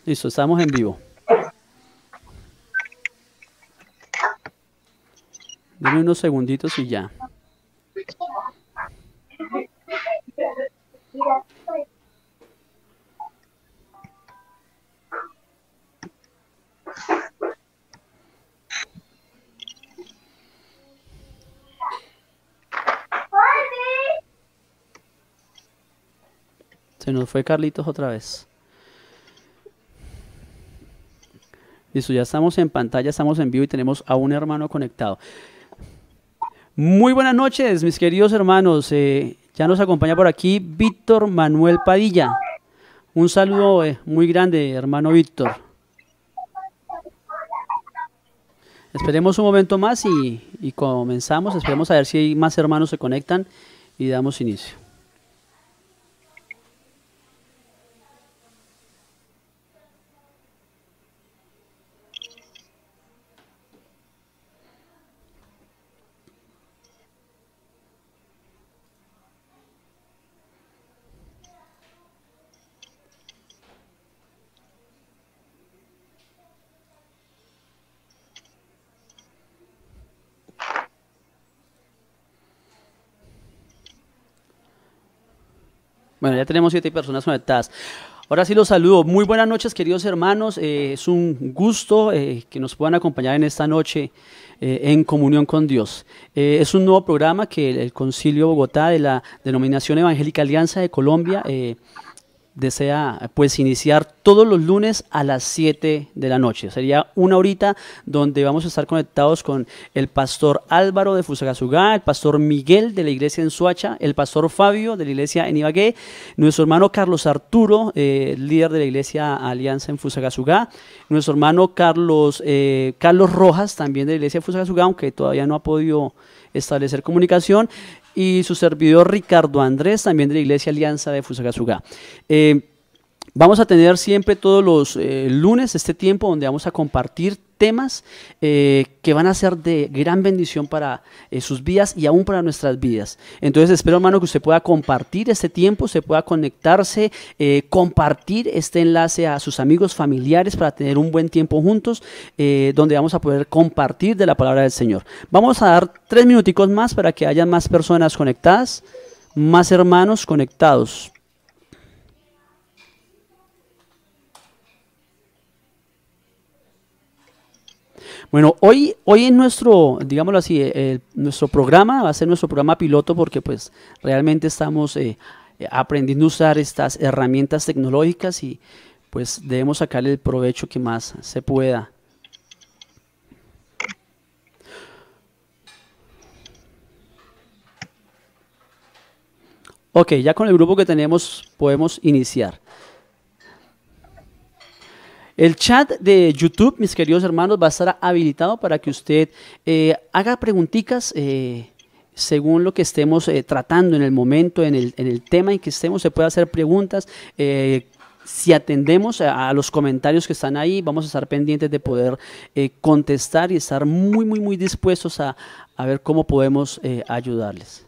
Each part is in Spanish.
Listo, estamos en vivo. Denme unos segunditos y ya. Se nos fue Carlitos otra vez. Listo, ya estamos en pantalla, estamos en vivo y tenemos a un hermano conectado. Muy buenas noches, mis queridos hermanos. Ya nos acompaña por aquí Víctor Manuel Padilla. Un saludo muy grande, hermano Víctor. Esperemos un momento más y comenzamos. Esperemos a ver si hay más hermanos se conectan y damos inicio. Bueno, ya tenemos 7 personas conectadas. Ahora sí los saludo. Muy buenas noches, queridos hermanos. Es un gusto que nos puedan acompañar en esta noche en comunión con Dios. Es un nuevo programa que el Concilio Bogotá de la Denominación Evangélica Alianza de Colombia desea pues iniciar todos los lunes a las 7 de la noche. Sería una horita donde vamos a estar conectados con el pastor Álvaro de Fusagasugá, el pastor Miguel de la iglesia en Soacha, el pastor Fabio de la iglesia en Ibagué, nuestro hermano Carlos Arturo, líder de la iglesia Alianza en Fusagasugá, nuestro hermano Carlos Rojas, también de la iglesia de Fusagasugá, aunque todavía no ha podido establecer comunicación, y su servidor Ricardo Andrés, también de la Iglesia Alianza de Fusagasugá. Vamos a tener siempre todos los lunes este tiempo donde vamos a compartir temas que van a ser de gran bendición para sus vidas y aún para nuestras vidas. Entonces espero, hermano, que usted pueda compartir este tiempo, usted pueda conectarse, compartir este enlace a sus amigos, familiares, para tener un buen tiempo juntos, donde vamos a poder compartir de la palabra del Señor. Vamos a dar 3 minuticos más para que haya más personas conectadas, más hermanos conectados. Bueno, hoy en nuestro, digámoslo así, nuestro programa va a ser nuestro programa piloto porque pues realmente estamos aprendiendo a usar estas herramientas tecnológicas y pues debemos sacarle el provecho que más se pueda. Ok, ya con el grupo que tenemos podemos iniciar. El chat de YouTube, mis queridos hermanos, va a estar habilitado para que usted haga preguntitas según lo que estemos tratando en el momento, en el tema en que estemos. Se puede hacer preguntas. Si atendemos a los comentarios que están ahí, vamos a estar pendientes de poder contestar y estar muy dispuestos a ver cómo podemos ayudarles.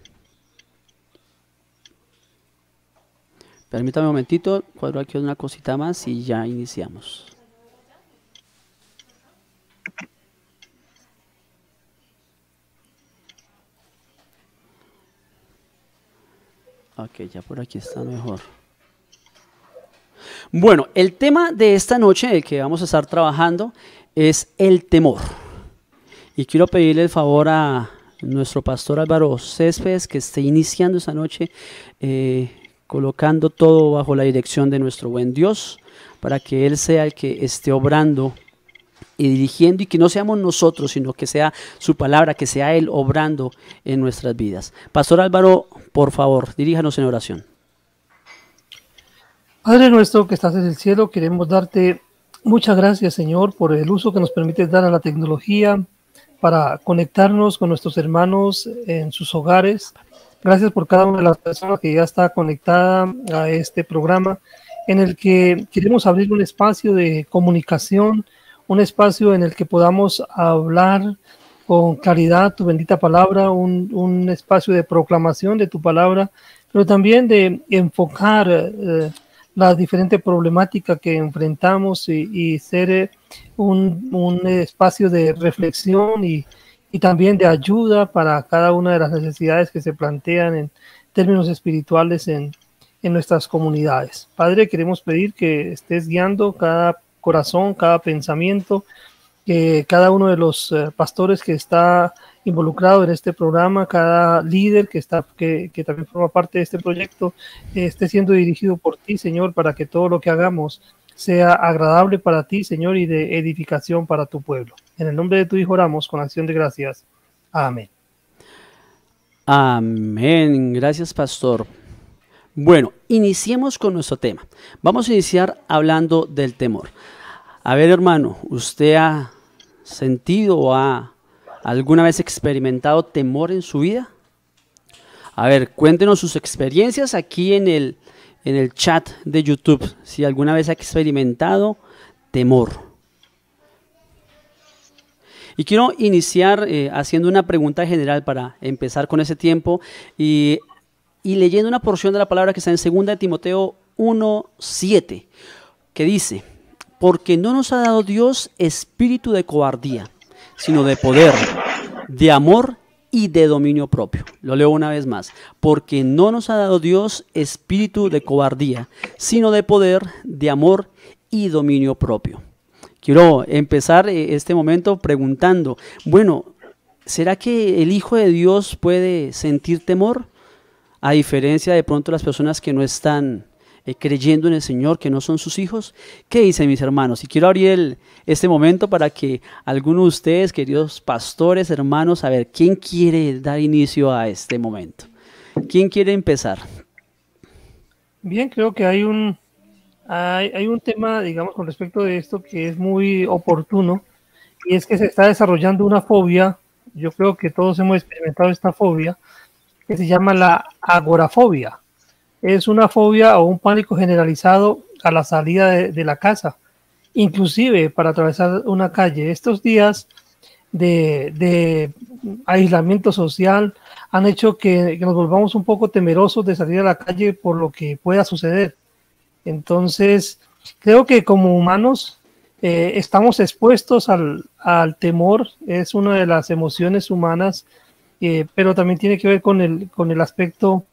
Permítame un momentito, cuadro aquí una cosita más y ya iniciamos. Ok, ya por aquí está mejor. Bueno, el tema de esta noche, el que vamos a estar trabajando, es el temor. Y quiero pedirle el favor a nuestro pastor Álvaro Céspedes que esté iniciando esta noche, colocando todo bajo la dirección de nuestro buen Dios, para que Él sea el que esté obrando y dirigiendo, y que no seamos nosotros, sino que sea su palabra, que sea Él obrando en nuestras vidas. Pastor Álvaro, por favor, diríjanos en oración. Padre nuestro que estás en el cielo, queremos darte muchas gracias, Señor, por el uso que nos permites dar a la tecnología para conectarnos con nuestros hermanos en sus hogares. Gracias por cada una de las personas que ya está conectada a este programa, en el que queremos abrir un espacio de comunicación, un espacio en el que podamos hablar con claridad tu bendita palabra, un espacio de proclamación de tu palabra, pero también de enfocar la diferente problemática que enfrentamos y ser un espacio de reflexión y también de ayuda para cada una de las necesidades que se plantean en términos espirituales en nuestras comunidades. Padre, queremos pedir que estés guiando cada corazón, cada pensamiento, que cada uno de los pastores que está involucrado en este programa, cada líder que también forma parte de este proyecto, esté siendo dirigido por ti, Señor, para que todo lo que hagamos sea agradable para ti, Señor, y de edificación para tu pueblo. En el nombre de tu Hijo oramos con acción de gracias. Amén. Amén. Gracias, pastor. Bueno, iniciemos con nuestro tema. Vamos a iniciar hablando del temor. A ver, hermano, ¿usted ha sentido o ha alguna vez experimentado temor en su vida? A ver, cuéntenos sus experiencias aquí en el chat de YouTube, si alguna vez ha experimentado temor. Y quiero iniciar haciendo una pregunta general para empezar con ese tiempo y leyendo una porción de la palabra que está en 2 Timoteo 1:7, que dice: porque no nos ha dado Dios espíritu de cobardía, sino de poder, de amor y de dominio propio. Lo leo una vez más. Porque no nos ha dado Dios espíritu de cobardía, sino de poder, de amor y dominio propio. Quiero empezar este momento preguntando, bueno, ¿será que el Hijo de Dios puede sentir temor? A diferencia de pronto las personas que no están creyendo en el Señor, que no son sus hijos. ¿Qué dicen mis hermanos? Y quiero abrir este momento para que alguno de ustedes, queridos pastores, hermanos, a ver, ¿quién quiere dar inicio a este momento? ¿Quién quiere empezar? Bien, creo que hay un tema, digamos, con respecto de esto que es muy oportuno, y es que se está desarrollando una fobia. Yo creo que todos hemos experimentado esta fobia, que se llama la agorafobia. Es una fobia o un pánico generalizado a la salida de la casa, inclusive para atravesar una calle. Estos días de aislamiento social han hecho que nos volvamos un poco temerosos de salir a la calle por lo que pueda suceder. Entonces, creo que como humanos estamos expuestos al temor. Es una de las emociones humanas, pero también tiene que ver con el aspecto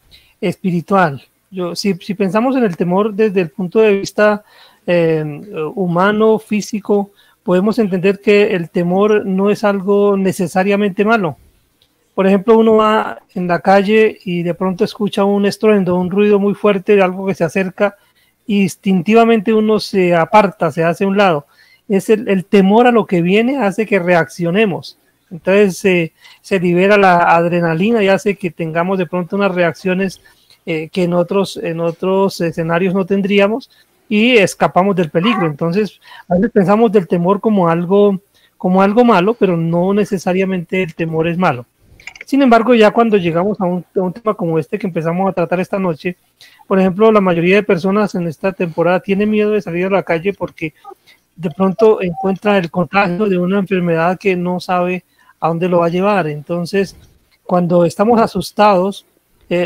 espiritual. Si pensamos en el temor desde el punto de vista humano, físico, podemos entender que el temor no es algo necesariamente malo. Por ejemplo, uno va en la calle y de pronto escucha un estruendo, un ruido muy fuerte de algo que se acerca, y instintivamente uno se aparta, se hace a un lado. Es el temor a lo que viene hace que reaccionemos. Entonces se libera la adrenalina y hace que tengamos de pronto unas reacciones que en otros escenarios no tendríamos, y escapamos del peligro. Entonces a veces pensamos del temor como algo malo, pero no necesariamente el temor es malo. Sin embargo, ya cuando llegamos a un tema como este que empezamos a tratar esta noche, por ejemplo, la mayoría de personas en esta temporada tiene miedo de salir a la calle porque de pronto encuentra el contagio de una enfermedad que no sabe a dónde lo va a llevar. Entonces, cuando estamos asustados,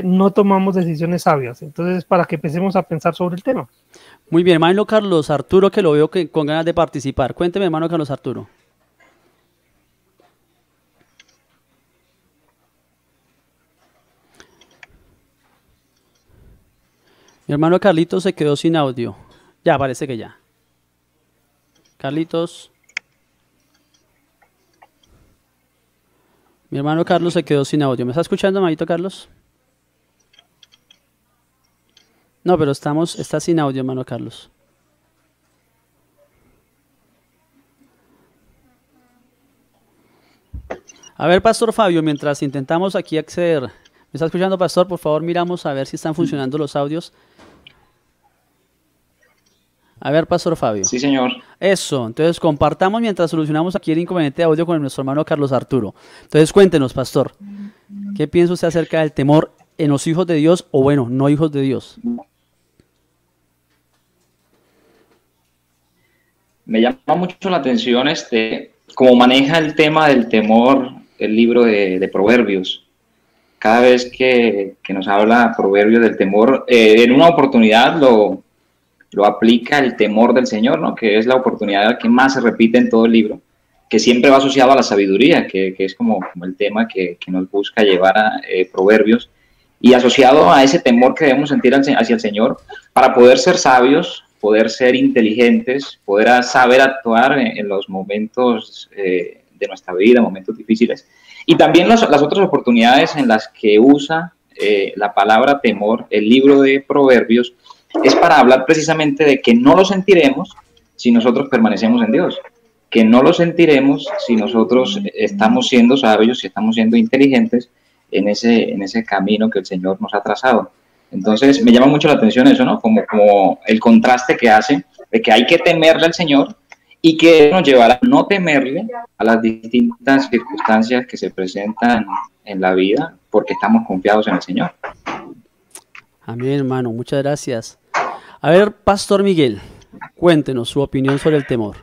no tomamos decisiones sabias. Entonces, para que empecemos a pensar sobre el tema. Muy bien, hermano Carlos Arturo, que lo veo con ganas de participar. Cuénteme, hermano Carlos Arturo. Mi hermano Carlitos se quedó sin audio. Ya, parece que ya. Carlitos. Mi hermano Carlos se quedó sin audio. ¿Me está escuchando, hermanito Carlos? No, pero está sin audio, hermano Carlos. A ver, Pastor Fabio, mientras intentamos aquí acceder. ¿Me está escuchando, Pastor? Por favor, miramos a ver si están funcionando los audios. A ver, Pastor Fabio. Sí, señor. Eso, entonces compartamos mientras solucionamos aquí el inconveniente de audio con nuestro hermano Carlos Arturo. Entonces cuéntenos, Pastor, ¿qué piensa usted acerca del temor en los hijos de Dios o, bueno, no hijos de Dios? Me llama mucho la atención cómo maneja el tema del temor el libro de Proverbios. Cada vez que nos habla Proverbios del temor, en una oportunidad lo lo aplica el temor del Señor, ¿no? Que es la oportunidad que más se repite en todo el libro, que siempre va asociado a la sabiduría, que es como el tema que nos busca llevar a Proverbios, y asociado a ese temor que debemos sentir hacia el Señor para poder ser sabios, poder ser inteligentes, poder saber actuar en los momentos de nuestra vida, momentos difíciles. Y también las otras oportunidades en las que usa la palabra temor, el libro de Proverbios, es para hablar precisamente de que no lo sentiremos si nosotros permanecemos en Dios, que no lo sentiremos si nosotros estamos siendo sabios, si estamos siendo inteligentes en ese camino que el Señor nos ha trazado. Entonces me llama mucho la atención eso, ¿no? Como el contraste que hace de que hay que temerle al Señor y que nos llevará a no temerle a las distintas circunstancias que se presentan en la vida porque estamos confiados en el Señor. Amén, hermano, muchas gracias. A ver, Pastor Miguel, cuéntenos su opinión sobre el temor.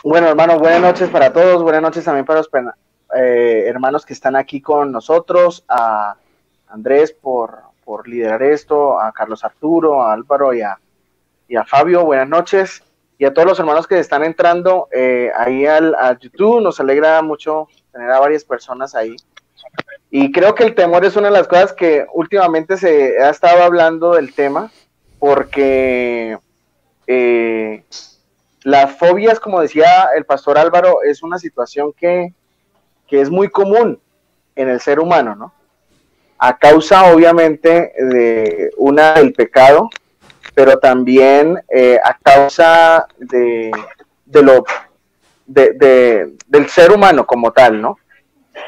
Bueno, hermano, buenas noches para todos, buenas noches también para los hermanos que están aquí con nosotros, a Andrés por liderar esto, a Carlos Arturo, a Álvaro y a Fabio, buenas noches, y a todos los hermanos que están entrando ahí a YouTube. Nos alegra mucho tener a varias personas ahí, y creo que el temor es una de las cosas que últimamente se ha estado hablando del tema, porque las fobias, como decía el pastor Álvaro, es una situación que es muy común en el ser humano, ¿no? A causa, obviamente, del pecado, pero también a causa del ser humano como tal, ¿no?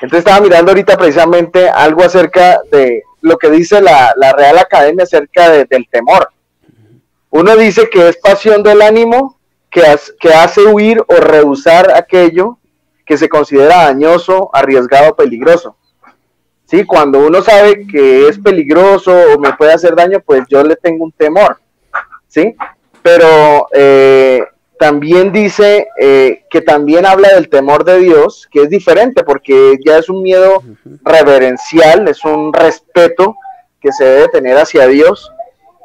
Entonces estaba mirando ahorita precisamente algo acerca de lo que dice la Real Academia acerca del temor. Uno dice que es pasión del ánimo que hace huir o rehusar aquello que se considera dañoso, arriesgado, peligroso. ¿Sí? Cuando uno sabe que es peligroso o me puede hacer daño, pues yo le tengo un temor, ¿sí? Pero también dice que también habla del temor de Dios, que es diferente porque ya es un miedo reverencial, es un respeto que se debe tener hacia Dios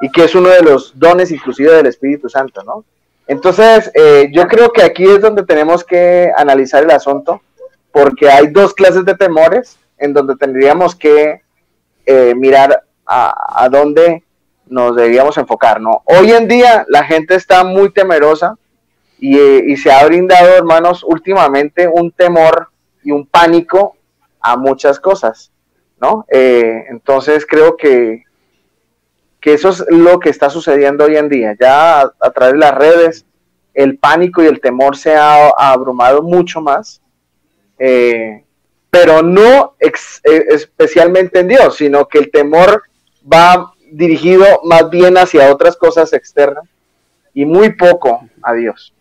y que es uno de los dones inclusive del Espíritu Santo, ¿no? Entonces, yo creo que aquí es donde tenemos que analizar el asunto, porque hay dos clases de temores en donde tendríamos que mirar a dónde nos deberíamos enfocar, ¿no? Hoy en día la gente está muy temerosa y se ha brindado, hermanos, últimamente un temor y un pánico a muchas cosas, ¿no? Entonces creo que eso es lo que está sucediendo hoy en día. Ya a través de las redes, el pánico y el temor se ha abrumado mucho más, pero no especialmente en Dios, sino que el temor va dirigido más bien hacia otras cosas externas y muy poco a Dios.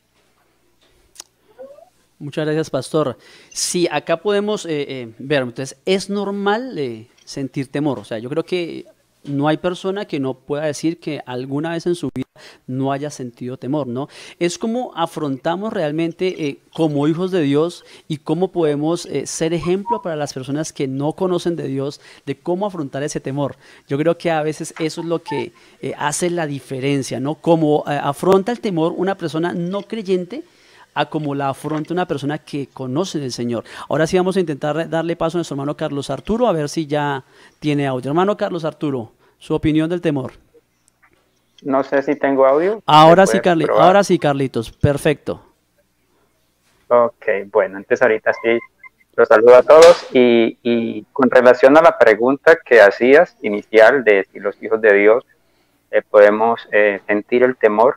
Muchas gracias, pastor. Sí, acá podemos ver, entonces es normal sentir temor. O sea, yo creo que no hay persona que no pueda decir que alguna vez en su vida no haya sentido temor, ¿no? Es como afrontamos realmente como hijos de Dios y cómo podemos ser ejemplo para las personas que no conocen de Dios, de cómo afrontar ese temor. Yo creo que a veces eso es lo que hace la diferencia, ¿no? Cómo afronta el temor una persona no creyente a como la afronta una persona que conoce del Señor. Ahora sí vamos a intentar darle paso a nuestro hermano Carlos Arturo, a ver si ya tiene audio. Hermano Carlos Arturo, su opinión del temor. No sé si tengo audio. Ahora sí, Carlitos, perfecto. Ok, bueno, entonces ahorita sí los saludo a todos y con relación a la pregunta que hacías inicial de si los hijos de Dios podemos sentir el temor,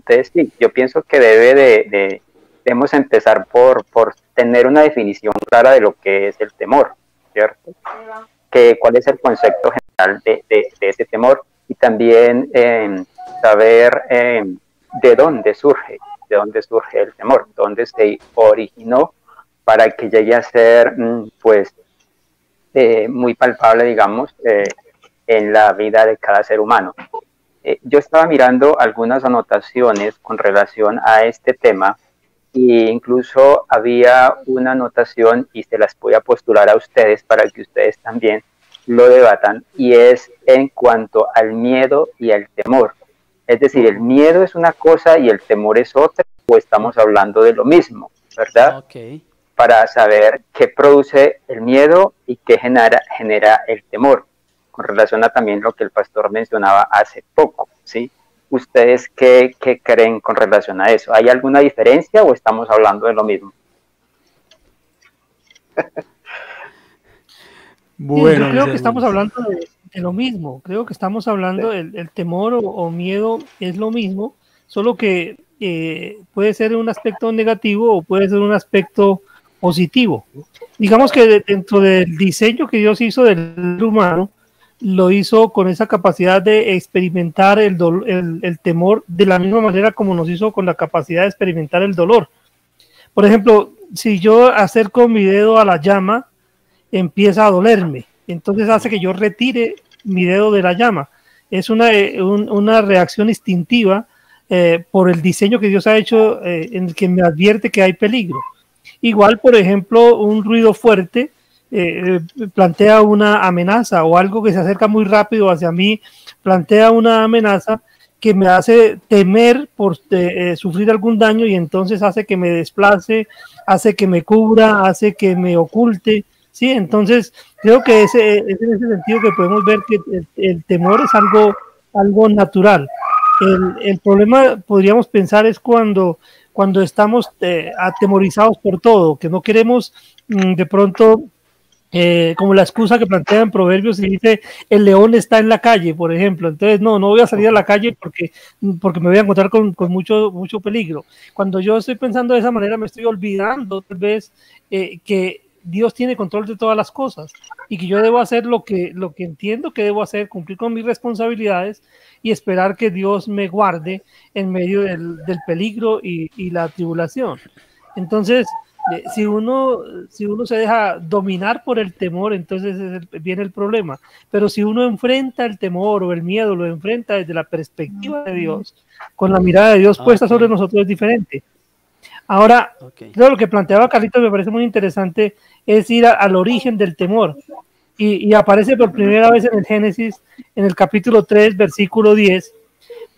entonces sí, yo pienso que debemos empezar por tener una definición clara de lo que es el temor, ¿cierto? Cuál es el concepto general de ese temor y también saber de dónde surge el temor, dónde se originó para que llegue a ser pues muy palpable, digamos, en la vida de cada ser humano. Yo estaba mirando algunas anotaciones con relación a este tema e incluso había una anotación y se las voy a postular a ustedes para que ustedes también lo debatan, y es en cuanto al miedo y al temor. Es decir, el miedo es una cosa y el temor es otra, o estamos hablando de lo mismo, ¿verdad? Ok. Para saber qué produce el miedo y qué genera el temor, con relación a también lo que el pastor mencionaba hace poco, ¿sí? ¿Ustedes qué creen con relación a eso? ¿Hay alguna diferencia o estamos hablando de lo mismo? Yo creo que estamos hablando de lo mismo, creo que estamos hablando, el temor o miedo es lo mismo, solo que puede ser un aspecto negativo o puede ser un aspecto positivo. Digamos que dentro del diseño que Dios hizo del ser humano, lo hizo con esa capacidad de experimentar el temor de la misma manera como nos hizo con la capacidad de experimentar el dolor. Por ejemplo, si yo acerco mi dedo a la llama, empieza a dolerme, entonces hace que yo retire mi dedo de la llama. Es una reacción instintiva por el diseño que Dios ha hecho, en el que me advierte que hay peligro. Igual, por ejemplo, un ruido fuerte plantea una amenaza, o algo que se acerca muy rápido hacia mí plantea una amenaza que me hace temer por sufrir algún daño, y entonces hace que me desplace, hace que me cubra, hace que me oculte. Sí, entonces creo que es en ese sentido que podemos ver que el temor es algo natural. El problema, podríamos pensar, es cuando estamos atemorizados por todo, que no queremos de pronto, como la excusa que plantea en Proverbios, y dice, el león está en la calle, por ejemplo. Entonces, no voy a salir a la calle porque me voy a encontrar con mucho peligro. Cuando yo estoy pensando de esa manera, me estoy olvidando tal vez que Dios tiene control de todas las cosas y que yo debo hacer lo que entiendo que debo hacer, cumplir con mis responsabilidades y esperar que Dios me guarde en medio del peligro y la tribulación. Entonces, si uno se deja dominar por el temor, entonces viene el problema. Pero si uno enfrenta el temor o el miedo, lo enfrenta desde la perspectiva de Dios, con la mirada de Dios puesta sobre nosotros, es diferente. Ahora, creo lo que planteaba Carlitos me parece muy interesante, es ir al origen del temor. Y aparece por primera vez en el Génesis, en el capítulo 3, versículo 10.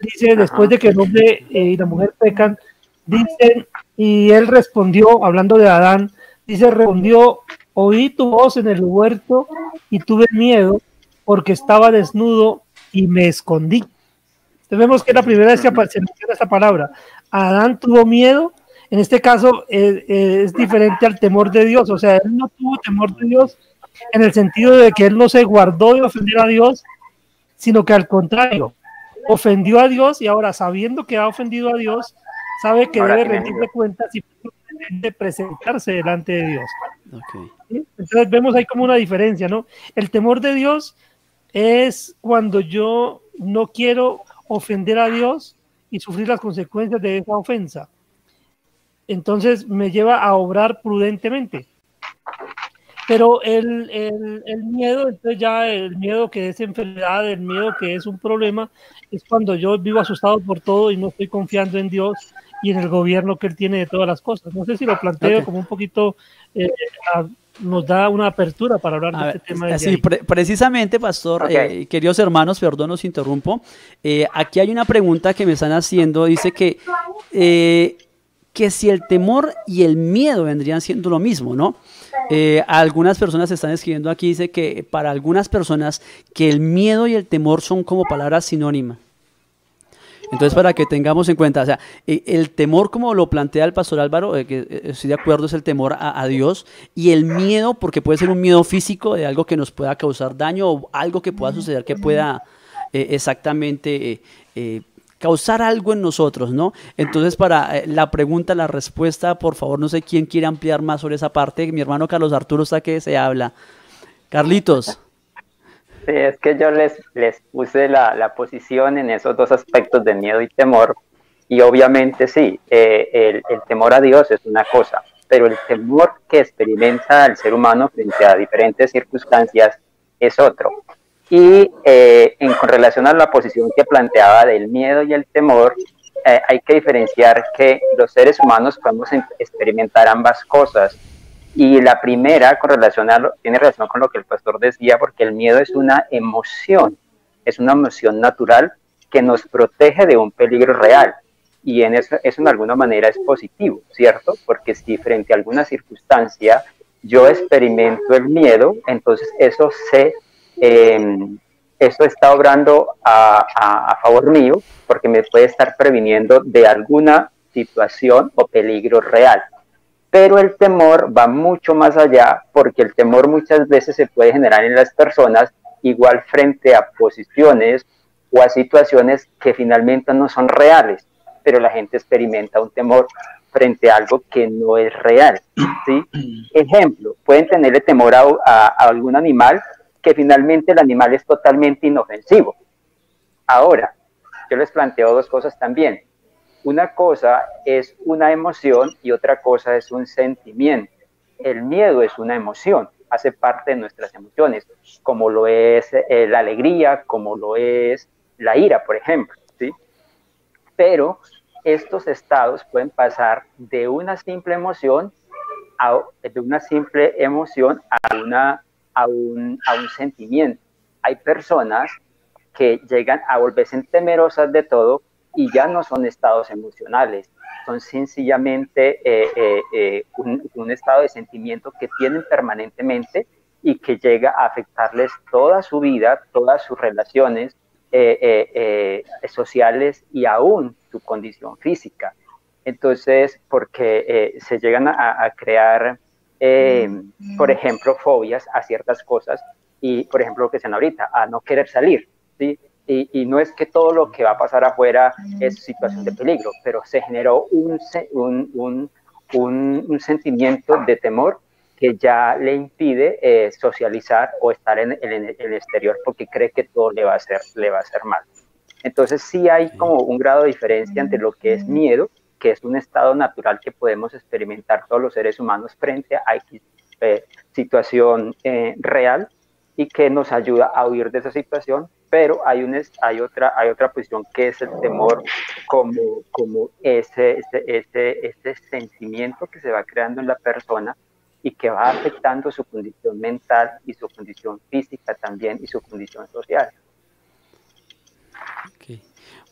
Dice, después de que el hombre y la mujer pecan, dicen, y él respondió, hablando de Adán, dice, respondió, oí tu voz en el huerto y tuve miedo porque estaba desnudo y me escondí. Entonces vemos que es la primera vez que se menciona esta palabra. Adán tuvo miedo. En este caso es diferente al temor de Dios, o sea, él no tuvo temor de Dios en el sentido de que él no se guardó de ofender a Dios, sino que al contrario, ofendió a Dios, y ahora, sabiendo que ha ofendido a Dios, sabe que debe rendirle cuentas y de presentarse delante de Dios. ¿Sí? Entonces vemos ahí como una diferencia, ¿no? El temor de Dios es cuando yo no quiero ofender a Dios y sufrir las consecuencias de esa ofensa. Entonces me lleva a obrar prudentemente. Pero el miedo, entonces ya el miedo que es enfermedad, el miedo que es un problema, es cuando yo vivo asustado por todo y no estoy confiando en Dios y en el gobierno que Él tiene de todas las cosas. No sé si lo planteo como un poquito, nos da una apertura para hablar de este tema. Sí, precisamente, pastor, queridos hermanos, perdón, os interrumpo. Aquí hay una pregunta que me están haciendo, dice que si el temor y el miedo vendrían siendo lo mismo, ¿no? Algunas personas están escribiendo aquí, dice que para algunas personas que el miedo y el temor son como palabras sinónimas. Entonces, para que tengamos en cuenta, o sea, el temor, como lo plantea el pastor Álvaro, que estoy de acuerdo, es el temor a Dios, y el miedo, porque puede ser un miedo físico de algo que nos pueda causar daño o algo que pueda suceder que pueda exactamente causar algo en nosotros, ¿no? Entonces, para la pregunta, la respuesta, por favor, no sé quién quiere ampliar más sobre esa parte. Mi hermano Carlos Arturo está que se habla. Carlitos. Sí, es que yo les puse la posición en esos dos aspectos de miedo y temor, y obviamente sí, el temor a Dios es una cosa, pero el temor que experimenta el ser humano frente a diferentes circunstancias es otro. Y con relación a la posición que planteaba del miedo y el temor, hay que diferenciar que los seres humanos podemos experimentar ambas cosas. Y la primera tiene relación con lo que el pastor decía, porque el miedo es una emoción natural que nos protege de un peligro real. Y en eso en alguna manera es positivo, ¿cierto? Porque si frente a alguna circunstancia yo experimento el miedo, entonces eso está obrando a favor mío, porque me puede estar previniendo de alguna situación o peligro real. Pero el temor va mucho más allá, porque el temor muchas veces se puede generar en las personas igual frente a posiciones o a situaciones que finalmente no son reales, pero la gente experimenta un temor frente a algo que no es real, ¿sí? Ejemplo, pueden tenerle temor a algún animal que finalmente el animal es totalmente inofensivo. Ahora, yo les planteo dos cosas también. Una cosa es una emoción y otra cosa es un sentimiento. El miedo es una emoción, hace parte de nuestras emociones, como lo es la alegría, como lo es la ira, por ejemplo, ¿sí? Pero estos estados pueden pasar de una simple emoción a un sentimiento. Hay personas que llegan a volverse temerosas de todo y ya no son estados emocionales, son sencillamente un estado de sentimiento que tienen permanentemente y que llega a afectarles toda su vida, todas sus relaciones sociales y aún su condición física. Entonces, porque se llegan a crear, por ejemplo, fobias a ciertas cosas y, por ejemplo, lo que decían ahorita, a no querer salir, ¿sí? Y no es que todo lo que va a pasar afuera es situación de peligro, pero se generó un sentimiento de temor que ya le impide socializar o estar en el exterior porque cree que todo le va a hacer mal. Entonces sí hay como un grado de diferencia entre lo que es miedo, que es un estado natural que podemos experimentar todos los seres humanos frente a X situación real y que nos ayuda a huir de esa situación, pero hay otra posición que es el temor como ese sentimiento que se va creando en la persona y que va afectando su condición mental y su condición física también y su condición social. Okay.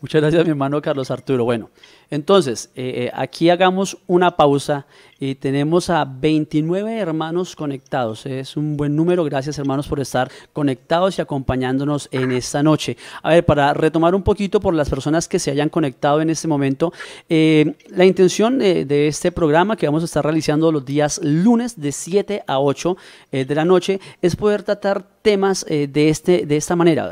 Muchas gracias, mi hermano Carlos Arturo. Bueno, entonces, aquí hagamos una pausa y tenemos a 29 hermanos conectados. Es un buen número. Gracias, hermanos, por estar conectados y acompañándonos en esta noche. A ver, para retomar un poquito por las personas que se hayan conectado en este momento, la intención de este programa que vamos a estar realizando los días lunes de 7 a 8 de la noche es poder tratar temas de esta manera.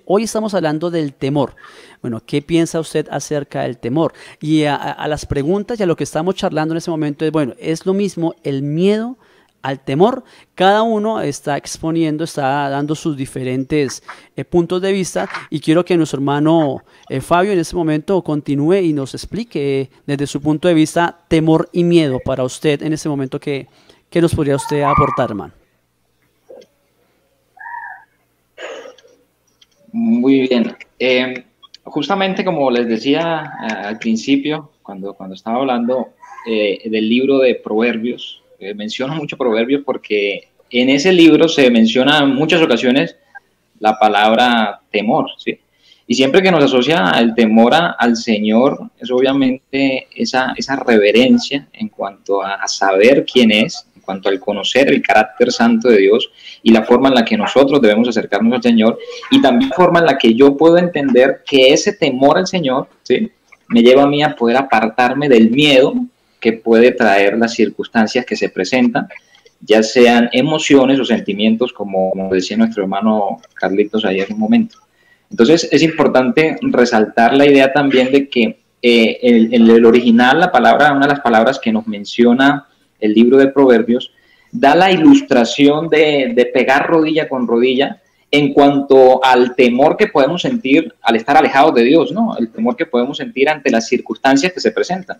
Hoy estamos hablando del temor. Bueno, ¿qué piensa usted acerca del temor? Y a las preguntas y a lo que estamos charlando en este momento es, bueno, ¿es lo mismo el miedo al temor? Cada uno está exponiendo, está dando sus diferentes puntos de vista y quiero que nuestro hermano Fabio en este momento continúe y nos explique desde su punto de vista temor y miedo para usted en este momento. ¿Qué nos podría usted aportar, hermano? Muy bien. Justamente como les decía al principio, cuando estaba hablando del libro de Proverbios, menciono mucho Proverbios porque en ese libro se menciona en muchas ocasiones la palabra temor, ¿sí? Y siempre que nos asocia el temor al Señor, es obviamente esa reverencia en cuanto a saber quién es, en cuanto al conocer el carácter santo de Dios y la forma en la que nosotros debemos acercarnos al Señor, y también la forma en la que yo puedo entender que ese temor al Señor, ¿sí?, me lleva a mí a poder apartarme del miedo que puede traer las circunstancias que se presentan, ya sean emociones o sentimientos, como decía nuestro hermano Carlitos ahí hace un momento. Entonces es importante resaltar la idea también de que en el original, la palabra, una de las palabras que nos menciona el libro de Proverbios, da la ilustración de pegar rodilla con rodilla en cuanto al temor que podemos sentir al estar alejados de Dios, ¿no? El temor que podemos sentir ante las circunstancias que se presentan.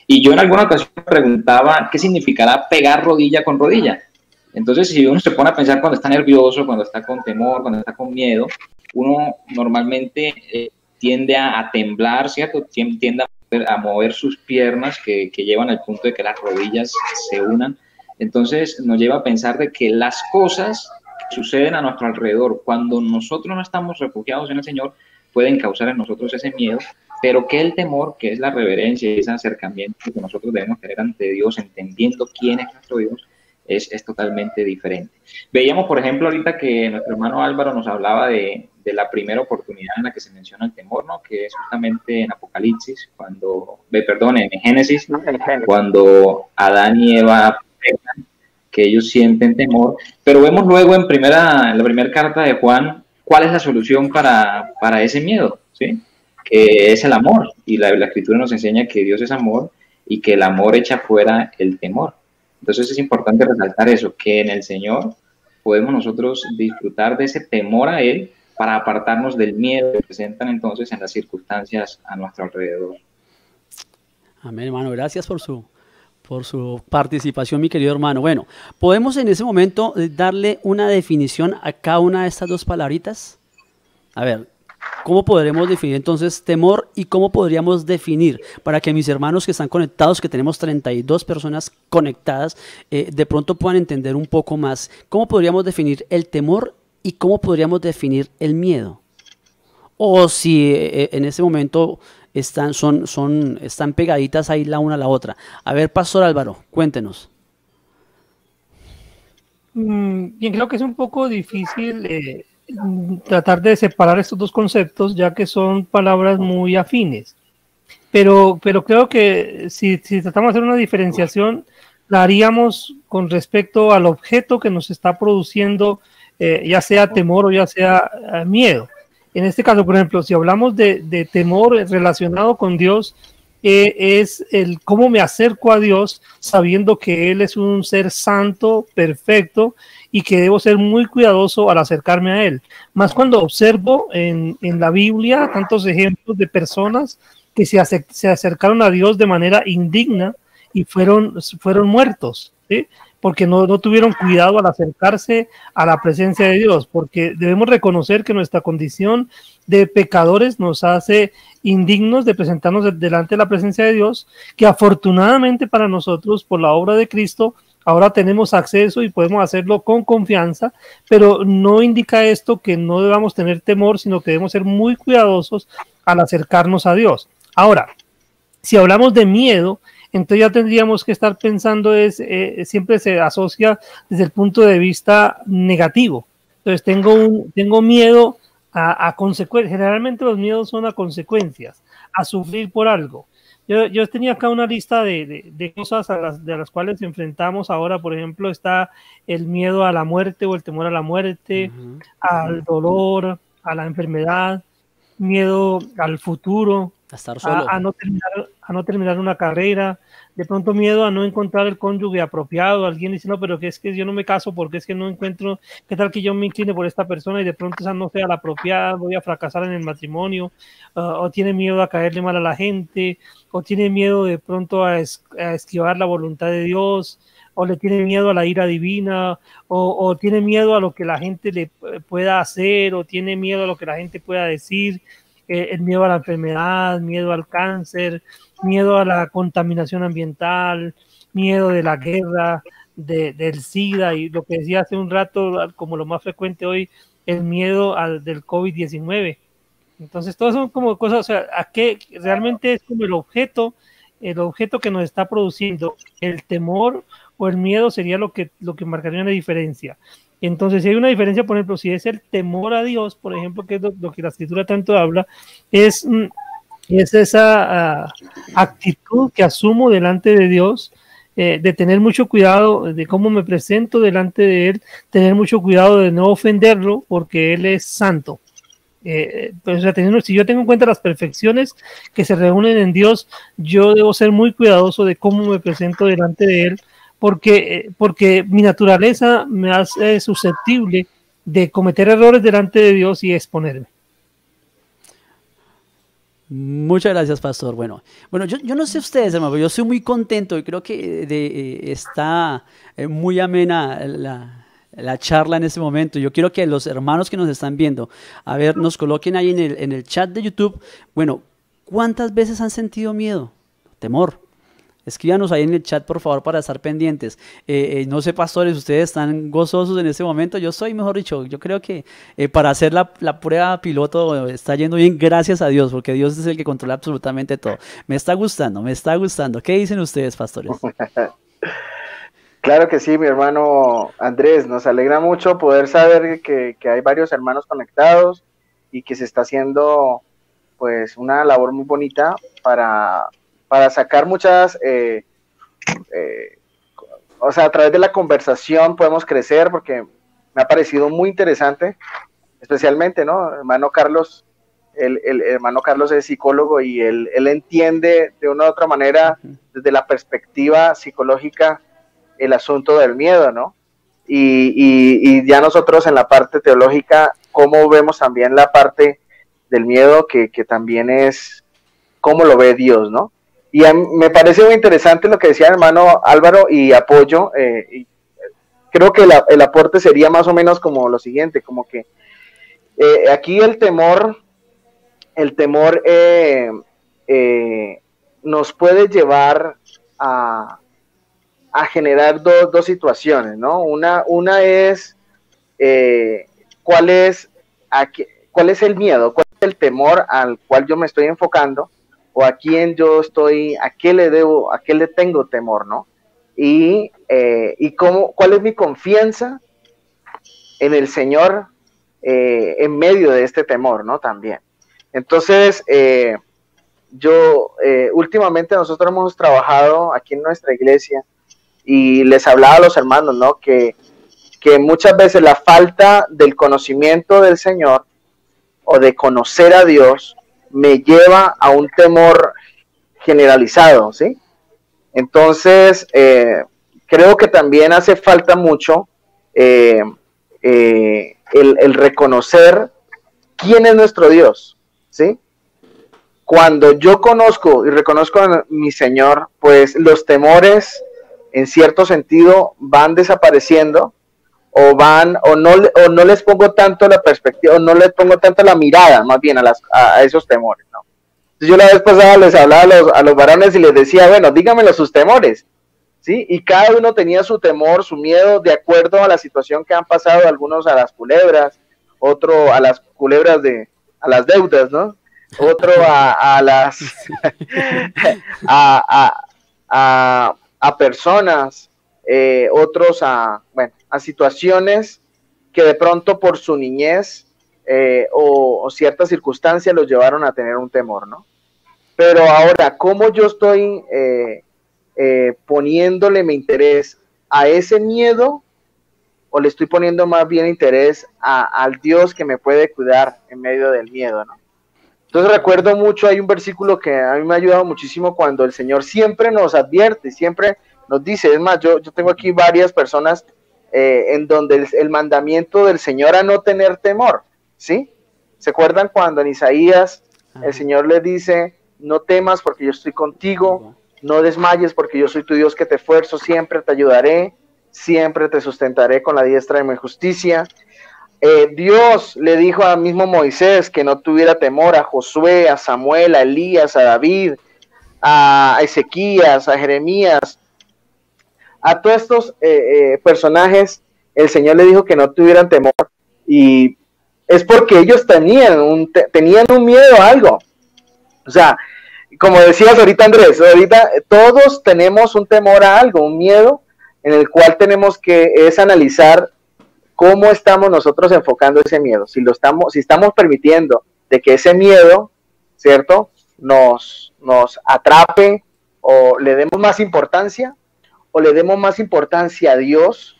Y yo en alguna ocasión me preguntaba qué significará pegar rodilla con rodilla. Entonces, si uno se pone a pensar cuando está nervioso, cuando está con temor, cuando está con miedo, uno normalmente tiende a temblar, ¿cierto? Tiende a mover sus piernas que llevan al punto de que las rodillas se unan. Entonces, nos lleva a pensar de que las cosas que suceden a nuestro alrededor, cuando nosotros no estamos refugiados en el Señor, pueden causar en nosotros ese miedo, pero que el temor, que es la reverencia y ese acercamiento que nosotros debemos tener ante Dios, entendiendo quién es nuestro Dios, es totalmente diferente. Veíamos, por ejemplo, ahorita que nuestro hermano Álvaro nos hablaba de la primera oportunidad en la que se menciona el temor, ¿no? Que es justamente en Apocalipsis, en Génesis, cuando Adán y Eva pecan, que ellos sienten temor, pero vemos luego en la primera carta de Juan cuál es la solución para ese miedo, ¿sí? Que es el amor, y la Escritura nos enseña que Dios es amor y que el amor echa fuera el temor. Entonces es importante resaltar eso, que en el Señor podemos nosotros disfrutar de ese temor a Él para apartarnos del miedo que presentan entonces en las circunstancias a nuestro alrededor. Amén, hermano. Gracias por su participación, mi querido hermano. Bueno, ¿podemos en ese momento darle una definición a cada una de estas dos palabritas? A ver, ¿cómo podremos definir entonces temor y cómo podríamos definir para que mis hermanos que están conectados, que tenemos 32 personas conectadas, de pronto puedan entender un poco más? ¿Cómo podríamos definir el temor y cómo podríamos definir el miedo? O si en ese momento están pegaditas ahí la una a la otra. A ver, Pastor Álvaro, cuéntenos. Bien, creo que es un poco difícil tratar de separar estos dos conceptos, ya que son palabras muy afines. Pero creo que si tratamos de hacer una diferenciación, la haríamos con respecto al objeto que nos está produciendo, ya sea temor o ya sea miedo. En este caso, por ejemplo, si hablamos de temor relacionado con Dios, es el cómo me acerco a Dios sabiendo que Él es un ser santo, perfecto, y que debo ser muy cuidadoso al acercarme a Él. Más cuando observo en la Biblia tantos ejemplos de personas que se acercaron a Dios de manera indigna y fueron muertos, ¿sí? Porque no tuvieron cuidado al acercarse a la presencia de Dios, porque debemos reconocer que nuestra condición de pecadores nos hace indignos de presentarnos delante de la presencia de Dios, que afortunadamente para nosotros, por la obra de Cristo, ahora tenemos acceso y podemos hacerlo con confianza, pero no indica esto que no debamos tener temor, sino que debemos ser muy cuidadosos al acercarnos a Dios. Ahora, si hablamos de miedo, entonces ya tendríamos que estar pensando, siempre se asocia desde el punto de vista negativo. Entonces tengo miedo a consecuencias. Generalmente los miedos son a consecuencias, a sufrir por algo. Yo tenía acá una lista de cosas de las cuales enfrentamos ahora. Por ejemplo, está el miedo a la muerte o el temor a la muerte, al dolor, a la enfermedad, miedo al futuro, a estar solo, a no terminar una carrera, de pronto miedo a no encontrar el cónyuge apropiado. Alguien dice, no, pero que es que yo no me caso porque es que no encuentro, qué tal que yo me incline por esta persona y de pronto esa no sea la apropiada, voy a fracasar en el matrimonio, o tiene miedo a caerle mal a la gente, o tiene miedo de pronto a esquivar la voluntad de Dios, o le tiene miedo a la ira divina, o tiene miedo a lo que la gente le pueda hacer, o tiene miedo a lo que la gente pueda decir, el miedo a la enfermedad, miedo al cáncer, miedo a la contaminación ambiental, miedo de la guerra, del SIDA, y lo que decía hace un rato, como lo más frecuente hoy, el miedo del COVID-19. Entonces, todas son como cosas, o sea, a qué realmente es como el objeto que nos está produciendo el temor o el miedo sería lo que marcaría una diferencia. Entonces, si hay una diferencia, por ejemplo, si es el temor a Dios, por ejemplo, que es lo que la Escritura tanto habla, es esa actitud que asumo delante de Dios, de tener mucho cuidado de cómo me presento delante de Él, tener mucho cuidado de no ofenderlo, porque Él es santo. Pues, o sea, si yo tengo en cuenta las perfecciones que se reúnen en Dios, yo debo ser muy cuidadoso de cómo me presento delante de Él, porque mi naturaleza me hace susceptible de cometer errores delante de Dios y exponerme. Muchas gracias, Pastor. Bueno, yo no sé ustedes, hermano, pero yo estoy muy contento y creo que está muy amena la charla en este momento. Yo quiero que los hermanos que nos están viendo, a ver, nos coloquen ahí en el chat de YouTube, bueno, ¿cuántas veces han sentido miedo, temor? Escríbanos ahí en el chat, por favor, para estar pendientes. No sé, pastores, ustedes están gozosos en este momento. Yo soy, mejor dicho, yo creo que para hacer la prueba piloto está yendo bien, gracias a Dios, porque Dios es el que controla absolutamente todo. Me está gustando, me está gustando. ¿Qué dicen ustedes, pastores? Claro que sí, mi hermano Andrés, nos alegra mucho poder saber que hay varios hermanos conectados y que se está haciendo pues una labor muy bonita para sacar muchas, o sea, a través de la conversación podemos crecer, porque me ha parecido muy interesante, especialmente, ¿no? Hermano Carlos, el hermano Carlos es psicólogo y él entiende de una u otra manera, desde la perspectiva psicológica, el asunto del miedo, ¿no? Y ya nosotros en la parte teológica, cómo vemos también la parte del miedo, que también es cómo lo ve Dios, ¿no? Y me parece muy interesante lo que decía el hermano Álvaro, y apoyo, y creo que el aporte sería más o menos como lo siguiente, como que aquí el temor nos puede llevar a generar dos situaciones, ¿no? Una es cuál es el miedo, cuál es el temor al cual yo me estoy enfocando, o a quién yo estoy, a qué le tengo temor, ¿no? Y cuál es mi confianza en el Señor en medio de este temor, ¿no? También. Entonces, últimamente nosotros hemos trabajado aquí en nuestra iglesia, y les hablaba a los hermanos, ¿no? Que muchas veces la falta del conocimiento del Señor o de conocer a Dios me lleva a un temor generalizado, ¿sí? Entonces, creo que también hace falta mucho el reconocer quién es nuestro Dios, ¿sí? Cuando yo conozco y reconozco a mi Señor, pues los temores en cierto sentido van desapareciendo, o no les pongo tanto la perspectiva, o no les pongo tanto la mirada más bien a esos temores, ¿no? Entonces yo la vez pasada les hablaba a los varones y les decía, bueno, díganmelo sus temores, ¿sí? Y cada uno tenía su temor, su miedo, de acuerdo a la situación que han pasado, algunos a las culebras, otro a las culebras a las deudas, ¿no? Otro a las a personas, otros a situaciones que de pronto por su niñez o ciertas circunstancias los llevaron a tener un temor, ¿no? Pero ahora, ¿cómo yo estoy poniéndole mi interés a ese miedo, o le estoy poniendo más bien interés al Dios que me puede cuidar en medio del miedo, ¿no? Entonces recuerdo mucho, hay un versículo que a mí me ha ayudado muchísimo, cuando el Señor siempre nos advierte, siempre nos dice, es más, yo tengo aquí varias personas en donde el mandamiento del Señor a no tener temor, ¿sí? ¿Se acuerdan cuando en Isaías el Señor le dice, no temas porque yo estoy contigo, no desmayes porque yo soy tu Dios que te esfuerzo, siempre te ayudaré, siempre te sustentaré con la diestra de mi justicia? Dios le dijo al mismo Moisés que no tuviera temor, a Josué, a Samuel, a Elías, a David, a Ezequías, a Jeremías, a todos estos personajes. El Señor le dijo que no tuvieran temor, y es porque ellos tenían un miedo a algo. O sea, como decías ahorita, Andrés, ahorita todos tenemos un temor a algo, un miedo, en el cual tenemos que analizar cómo estamos nosotros enfocando ese miedo, si estamos permitiendo de que ese miedo, ¿cierto?, nos atrape, o le demos más importancia, o le demos más importancia a Dios,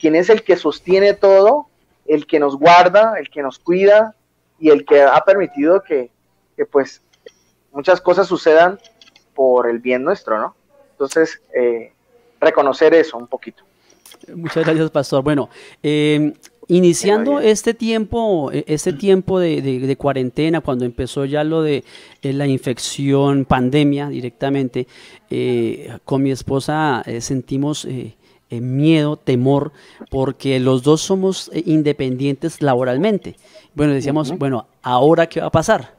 quien es el que sostiene todo, el que nos guarda, el que nos cuida, y el que ha permitido que pues muchas cosas sucedan por el bien nuestro, ¿no? Entonces, reconocer eso un poquito. Muchas gracias, pastor. Bueno, iniciando este tiempo de cuarentena, cuando empezó ya lo de la infección, pandemia directamente, con mi esposa sentimos miedo, temor, porque los dos somos independientes laboralmente. Bueno, decíamos, bueno, ¿ahora qué va a pasar?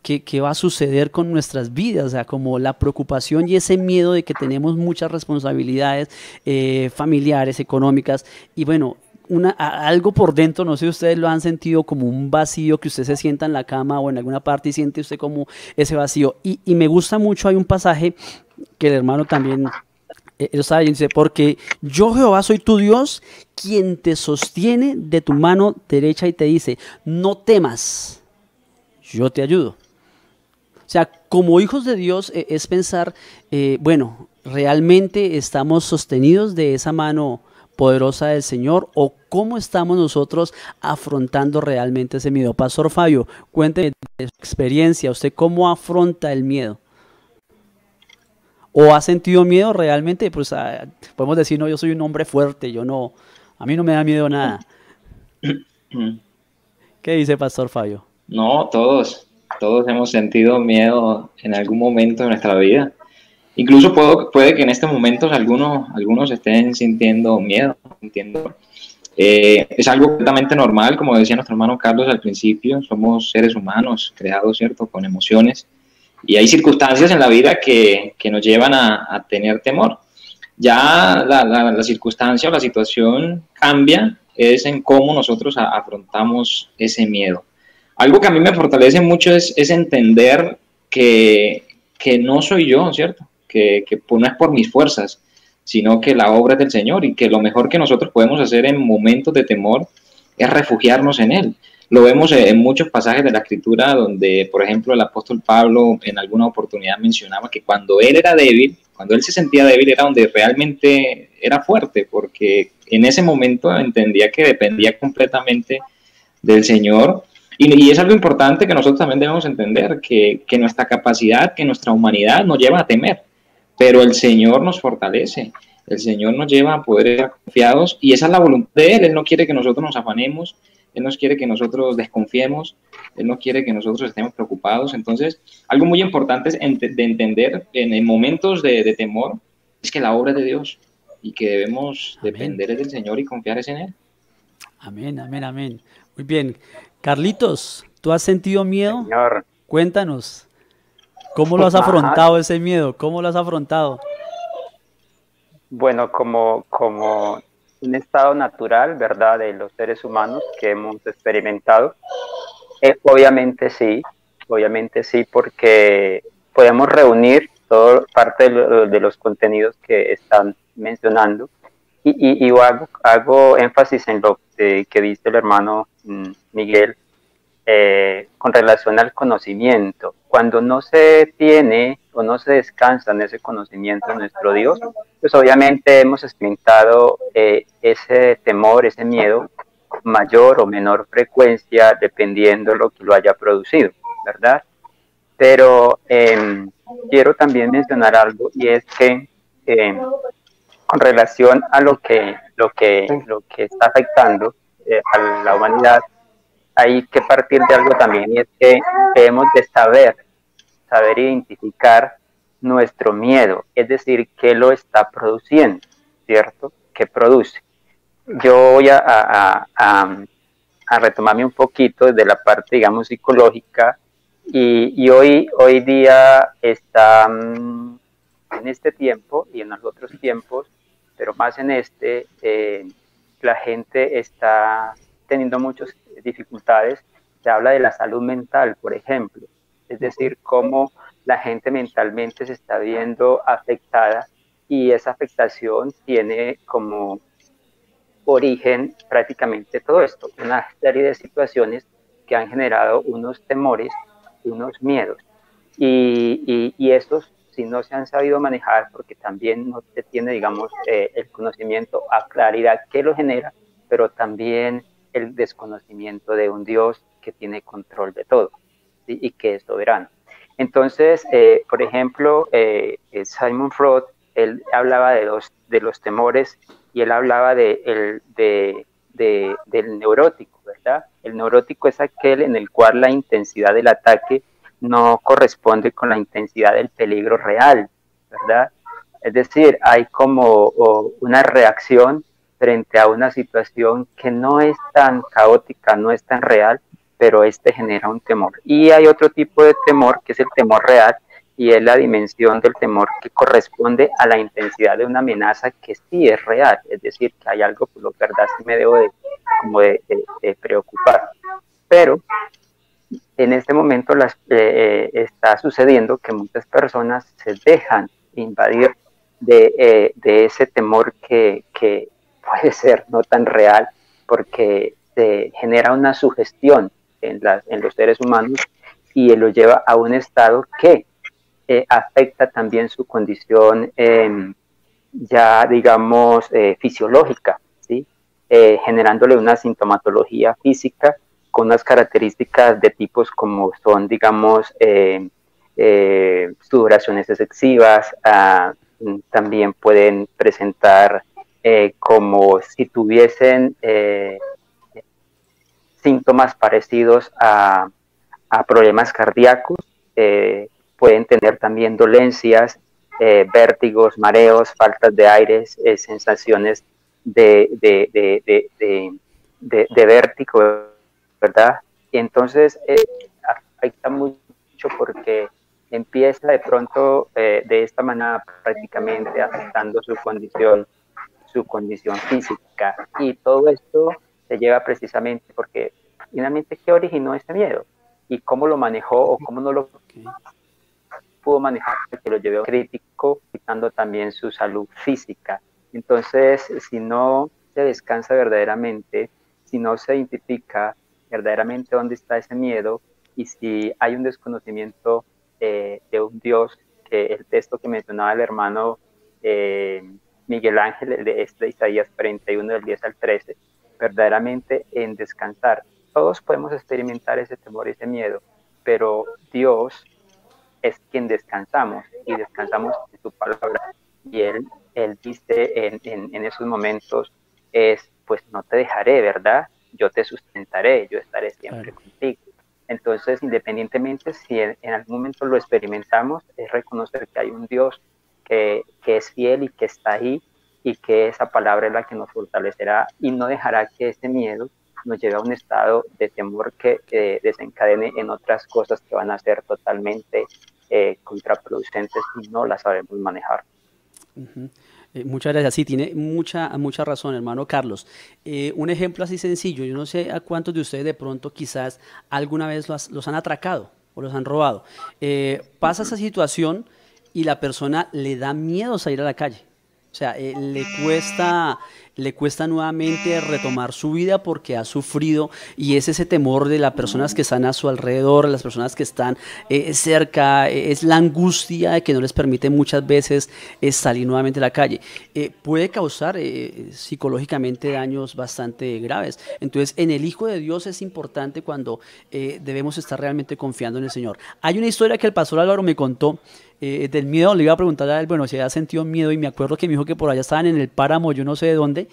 qué va a suceder con nuestras vidas, o sea, como la preocupación y ese miedo de que tenemos muchas responsabilidades familiares, económicas, y bueno, algo por dentro, no sé si ustedes lo han sentido como un vacío, que usted se sienta en la cama o en alguna parte y siente usted como ese vacío. Y me gusta mucho, hay un pasaje que el hermano también, él sabe, dice, porque yo Jehová soy tu Dios, quien te sostiene de tu mano derecha y te dice, no temas, yo te ayudo. O sea, como hijos de Dios es pensar, bueno, realmente estamos sostenidos de esa mano poderosa del Señor, o cómo estamos nosotros afrontando realmente ese miedo. Pastor Fabio, cuénteme de su experiencia, ¿usted cómo afronta el miedo? ¿O ha sentido miedo realmente? Pues podemos decir, no, yo soy un hombre fuerte, a mí no me da miedo nada. ¿Qué dice Pastor Fabio? No, todos hemos sentido miedo en algún momento de nuestra vida. Incluso puede que en estos momentos algunos estén sintiendo miedo. Es algo completamente normal, como decía nuestro hermano Carlos al principio, somos seres humanos creados, ¿cierto?, con emociones, y hay circunstancias en la vida que nos llevan a tener temor. Ya la circunstancia o la situación cambia, es en cómo nosotros afrontamos ese miedo. Algo que a mí me fortalece mucho es entender que no soy yo, ¿cierto? Que no es por mis fuerzas, sino que la obra es del Señor, y que lo mejor que nosotros podemos hacer en momentos de temor es refugiarnos en Él. Lo vemos en muchos pasajes de la Escritura donde, por ejemplo, el apóstol Pablo en alguna oportunidad mencionaba que cuando él era débil, cuando él se sentía débil, era donde realmente era fuerte, porque en ese momento entendía que dependía completamente del Señor. Y es algo importante que nosotros también debemos entender, que nuestra capacidad, que nuestra humanidad nos lleva a temer, pero el Señor nos fortalece, el Señor nos lleva a poder estar confiados, y esa es la voluntad de Él. Él no quiere que nosotros nos afanemos, Él no quiere que nosotros desconfiemos, Él no quiere que nosotros estemos preocupados. Entonces, algo muy importante de entender en momentos de temor es que la obra es de Dios, y que debemos depender del Señor y confiar en Él. Amén, amén, amén. Muy bien. Carlitos, ¿tú has sentido miedo? Señor. Cuéntanos, ¿cómo lo has afrontado ese miedo? ¿Cómo lo has afrontado? Bueno, como un estado natural, ¿verdad?, de los seres humanos que hemos experimentado. Obviamente sí, porque podemos reunir toda parte de los contenidos que están mencionando, y hago énfasis en lo que dice el hermano Miguel, con relación al conocimiento. Cuando no se tiene o no se descansa en ese conocimiento de nuestro Dios, pues obviamente hemos experimentado ese temor, ese miedo, mayor o menor frecuencia, dependiendo de lo que lo haya producido, ¿verdad? Pero quiero también mencionar algo, y es que con relación a lo que está afectando a la humanidad, hay que partir de algo también, y es que debemos de saber identificar nuestro miedo, es decir, qué lo está produciendo, ¿cierto? ¿Qué produce? Yo voy a retomarme un poquito desde la parte, digamos, psicológica, y hoy día está en este tiempo y en los otros tiempos, pero más en la gente está teniendo muchas dificultades. Se habla de la salud mental, por ejemplo, es decir, cómo la gente mentalmente se está viendo afectada, y esa afectación tiene como origen prácticamente todo esto, una serie de situaciones que han generado unos temores, unos miedos, y estos, si no se han sabido manejar, porque también no se tiene, digamos, el conocimiento a claridad que lo genera, pero también el desconocimiento de un Dios que tiene control de todo, ¿sí?, y que es soberano. Entonces, por ejemplo, Sigmund Freud, él hablaba de los temores, y él hablaba del neurótico, ¿verdad? El neurótico es aquel en el cual la intensidad del ataque no corresponde con la intensidad del peligro real, ¿verdad? Es decir, hay como una reacción frente a una situación que no es tan caótica, no es tan real, pero este genera un temor. Y hay otro tipo de temor, que es el temor real, y es la dimensión del temor que corresponde a la intensidad de una amenaza que sí es real, es decir, que hay algo por lo que verdad sí me debo de preocupar. Pero en este momento está sucediendo que muchas personas se dejan invadir de ese temor que puede ser no tan real, porque se genera una sugestión en los seres humanos y lo lleva a un estado que afecta también su condición ya, digamos, fisiológica, ¿sí? Generándole una sintomatología física con unas características de tipos como son, digamos, sudoraciones excesivas, también pueden presentar como si tuviesen síntomas parecidos a problemas cardíacos, pueden tener también dolencias, vértigos, mareos, faltas de aire, sensaciones de vértigo, ¿verdad? Y entonces afecta mucho porque empieza de pronto de esta manera prácticamente afectando su condición física, y todo esto se lleva precisamente porque finalmente ¿qué originó este miedo? Y cómo lo manejó o cómo no lo pudo manejar, que lo llevó crítico, quitando también su salud física. Entonces, si no se descansa verdaderamente, si no se identifica verdaderamente dónde está ese miedo, y si hay un desconocimiento de un Dios, que el texto que mencionaba el hermano Miguel Ángel, de Isaías 41, del 10 al 13, verdaderamente en descansar. Todos podemos experimentar ese temor y ese miedo, pero Dios es quien descansamos, y descansamos en su palabra. Y Él dice en esos momentos, pues no te dejaré, ¿verdad? Yo te sustentaré, yo estaré siempre contigo. Entonces, independientemente si en algún momento lo experimentamos, es reconocer que hay un Dios que es fiel y que está ahí, y que esa palabra es la que nos fortalecerá y no dejará que ese miedo nos lleve a un estado de temor que desencadene en otras cosas que van a ser totalmente contraproducentes y no las sabemos manejar. Muchas gracias. Sí, tiene mucha razón, hermano Carlos. Un ejemplo así sencillo, yo no sé a cuántos de ustedes de pronto quizás alguna vez los han atracado o los han robado. Pasa esa situación y la persona le da miedo salir a la calle. O sea, le cuesta nuevamente retomar su vida porque ha sufrido, y es ese temor de las personas que están a su alrededor, las personas que están cerca, es la angustia de que no les permite muchas veces salir nuevamente a la calle. Puede causar psicológicamente daños bastante graves. Entonces, en el Hijo de Dios es importante cuando debemos estar realmente confiando en el Señor. Hay una historia que el pastor Álvaro me contó del miedo. Le iba a preguntar a él, bueno, si había sentido miedo, y me acuerdo que me dijo que por allá estaban en el páramo, yo no sé de dónde,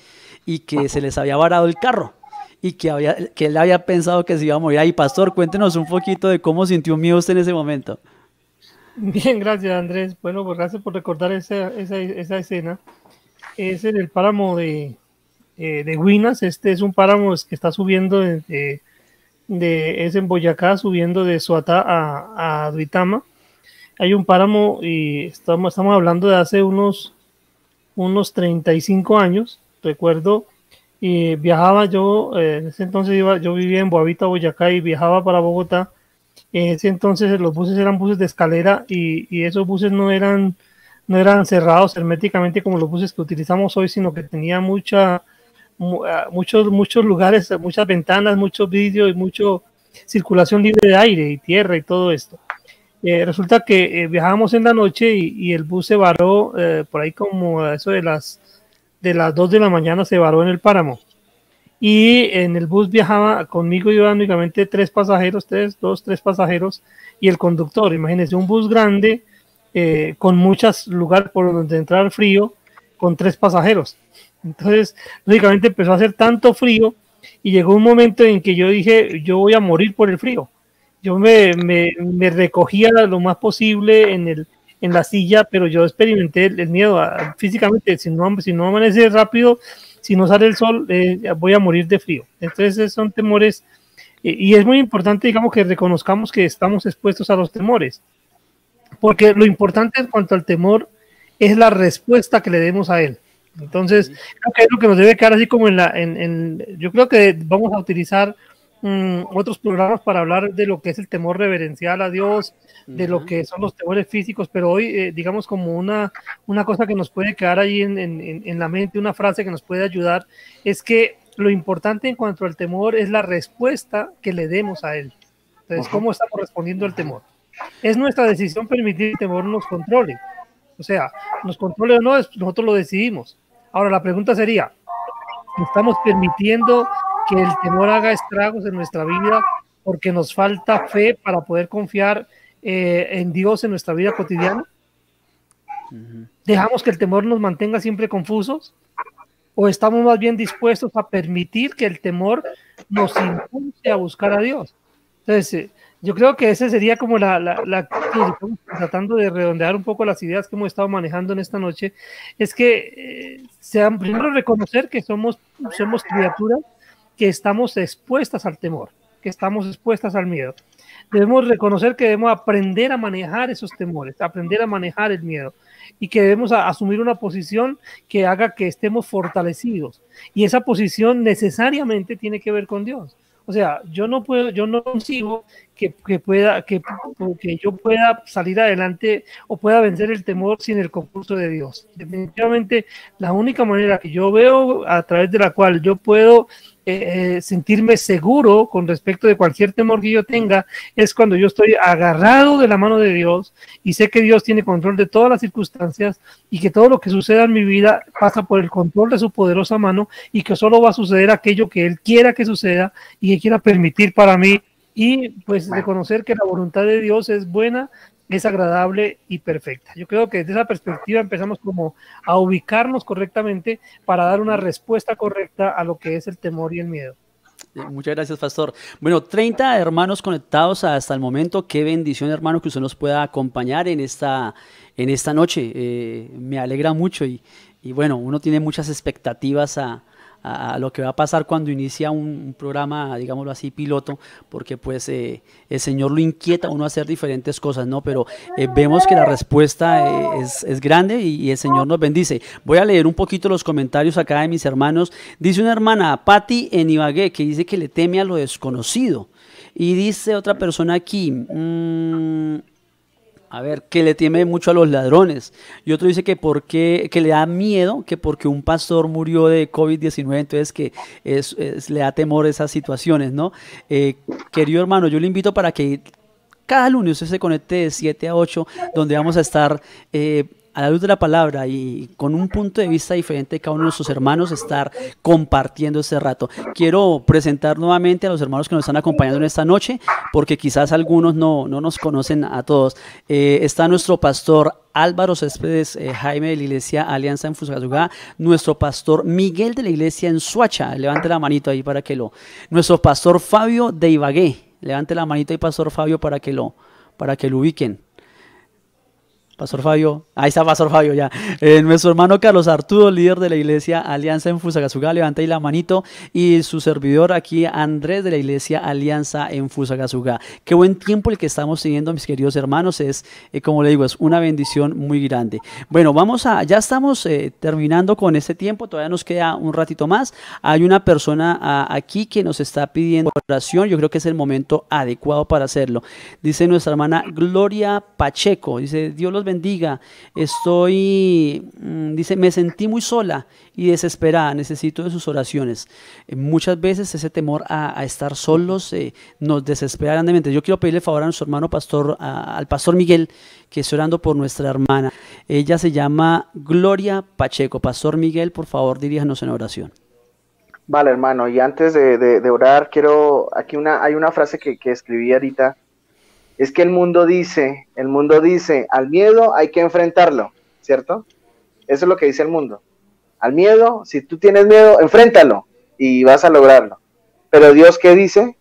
y que se les había varado el carro, y que él había pensado que se iba a morir ahí. Pastor, cuéntenos un poquito de cómo sintió miedo usted en ese momento. Bien, gracias, Andrés. Bueno, pues gracias por recordar esa escena. Es en el páramo de Huinas. Este es un páramo que está subiendo es en Boyacá, subiendo de Suatá a Duitama. Hay un páramo, y estamos hablando de hace unos 35 años, recuerdo, y viajaba yo, en ese entonces yo vivía en Boavita, Boyacá, y viajaba para Bogotá. En ese entonces los buses eran buses de escalera, y esos buses no eran cerrados herméticamente como los buses que utilizamos hoy, sino que tenía muchos lugares, muchas ventanas, muchos vidrios y mucha circulación libre de aire y tierra y todo esto. Resulta que viajábamos en la noche, y el bus se varó por ahí como a eso de las 2 de la mañana, se varó en el páramo. Y en el bus viajaba conmigo, iban únicamente 3 pasajeros, 3 pasajeros y el conductor. Imagínense, un bus grande con muchos lugares por donde entrar frío, con 3 pasajeros. Entonces, lógicamente empezó a hacer tanto frío, y llegó un momento en que yo dije, yo voy a morir por el frío. Yo me recogía lo más posible en la silla, pero yo experimenté el miedo físicamente. Si no amanece rápido, si no sale el sol, voy a morir de frío. Entonces son temores Y es muy importante, digamos, que reconozcamos que estamos expuestos a los temores, porque lo importante en cuanto al temor es la respuesta que le demos a él. Entonces, creo que es lo que nos debe quedar así como yo creo que vamos a utilizar otros programas para hablar de lo que es el temor reverencial a Dios, de lo que son los temores físicos, pero hoy, digamos, como una cosa que nos puede quedar ahí en la mente, una frase que nos puede ayudar, es que lo importante en cuanto al temor es la respuesta que le demos a él. Entonces, ¿cómo estamos respondiendo al temor? Es nuestra decisión permitir que el temor nos controle. O sea, nos controle o no, nosotros lo decidimos. Ahora, la pregunta sería, ¿estamos permitiendo que el temor haga estragos en nuestra vida porque nos falta fe para poder confiar en Dios en nuestra vida cotidiana? ¿Dejamos que el temor nos mantenga siempre confusos? ¿O estamos más bien dispuestos a permitir que el temor nos impulse a buscar a Dios? Entonces, yo creo que ese sería como la actitud, tratando de redondear un poco las ideas que hemos estado manejando en esta noche, es que sean primero reconocer que somos criaturas que estamos expuestas al temor, que estamos expuestas al miedo. Debemos reconocer que debemos aprender a manejar esos temores, aprender a manejar el miedo, y que debemos asumir una posición que haga que estemos fortalecidos. Y esa posición necesariamente tiene que ver con Dios. O sea, yo no consigo que yo pueda salir adelante o pueda vencer el temor sin el concurso de Dios. Definitivamente, la única manera que yo veo a través de la cual yo puedo sentirme seguro con respecto de cualquier temor que yo tenga es cuando yo estoy agarrado de la mano de Dios y sé que Dios tiene control de todas las circunstancias y que todo lo que suceda en mi vida pasa por el control de su poderosa mano y que solo va a suceder aquello que Él quiera que suceda y que quiera permitir para mí, y pues reconocer que la voluntad de Dios es buena, es agradable y perfecta. Yo creo que desde esa perspectiva empezamos como a ubicarnos correctamente para dar una respuesta correcta a lo que es el temor y el miedo. Muchas gracias, pastor. Bueno, 30 hermanos conectados hasta el momento. Qué bendición, hermano, que usted nos pueda acompañar en esta noche. Me alegra mucho y bueno, uno tiene muchas expectativas a lo que va a pasar cuando inicia un programa, digámoslo así, piloto, porque pues el Señor lo inquieta a uno a hacer diferentes cosas, ¿no? Pero vemos que la respuesta es grande y el Señor nos bendice. Voy a leer un poquito los comentarios acá de mis hermanos. Dice una hermana, Patti en Ibagué, que dice que le teme a lo desconocido. Y dice otra persona aquí, a ver, que le teme mucho a los ladrones. Y otro dice que le da miedo, que porque un pastor murió de COVID-19, entonces que le da temor a esas situaciones, ¿no? Querido hermano, yo le invito para que cada lunes usted se conecte de 7 a 8, donde vamos a estar a la luz de la palabra y con un punto de vista diferente de cada uno de nuestros hermanos, estar compartiendo este rato. Quiero presentar nuevamente a los hermanos que nos están acompañando en esta noche, porque quizás algunos no nos conocen a todos. Está nuestro pastor Álvaro Céspedes Jaime de la Iglesia Alianza en Fusagasugá, nuestro pastor Miguel de la Iglesia en Suacha, levante la manito ahí para que nuestro pastor Fabio de Ibagué, levante la manito ahí, pastor Fabio, para que lo ubiquen. Pastor Fabio, ahí está Pastor Fabio ya. Nuestro hermano Carlos Arturo, líder de la Iglesia Alianza en Fusagasugá, levanta ahí la manito. Y su servidor aquí, Andrés, de la Iglesia Alianza en Fusagasugá. Qué buen tiempo el que estamos teniendo, mis queridos hermanos. Es, como le digo, es una bendición muy grande. Bueno, ya estamos terminando con este tiempo. Todavía nos queda un ratito más. Hay una persona aquí que nos está pidiendo oración. Yo creo que es el momento adecuado para hacerlo. Dice nuestra hermana Gloria Pacheco. Dice, Dios los bendiga. Dice, me sentí muy sola y desesperada, necesito de sus oraciones. Muchas veces ese temor a estar solos nos desespera grandemente. Yo quiero pedirle favor a nuestro hermano pastor, al pastor Miguel, que esté orando por nuestra hermana. Ella se llama Gloria Pacheco. Pastor Miguel, por favor, diríjanos en oración. Vale, hermano, y antes de orar, hay una frase que escribí ahorita. Es que el mundo dice, al miedo hay que enfrentarlo, ¿cierto? Eso es lo que dice el mundo. Al miedo, si tú tienes miedo, enfréntalo y vas a lograrlo. Pero Dios, ¿qué dice?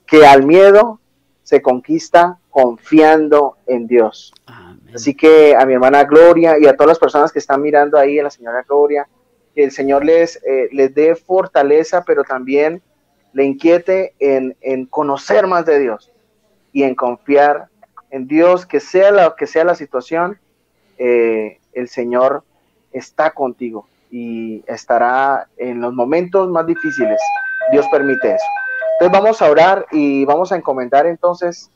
Que al miedo se conquista confiando en Dios. Amén. Así que a mi hermana Gloria y a todas las personas que están mirando ahí, a la señora Gloria, que el Señor les dé fortaleza, pero también le inquiete en conocer más de Dios y en confiar en Dios, que sea lo que sea la situación, el Señor está contigo y estará en los momentos más difíciles. Dios permite eso. Entonces vamos a orar y vamos a encomendar entonces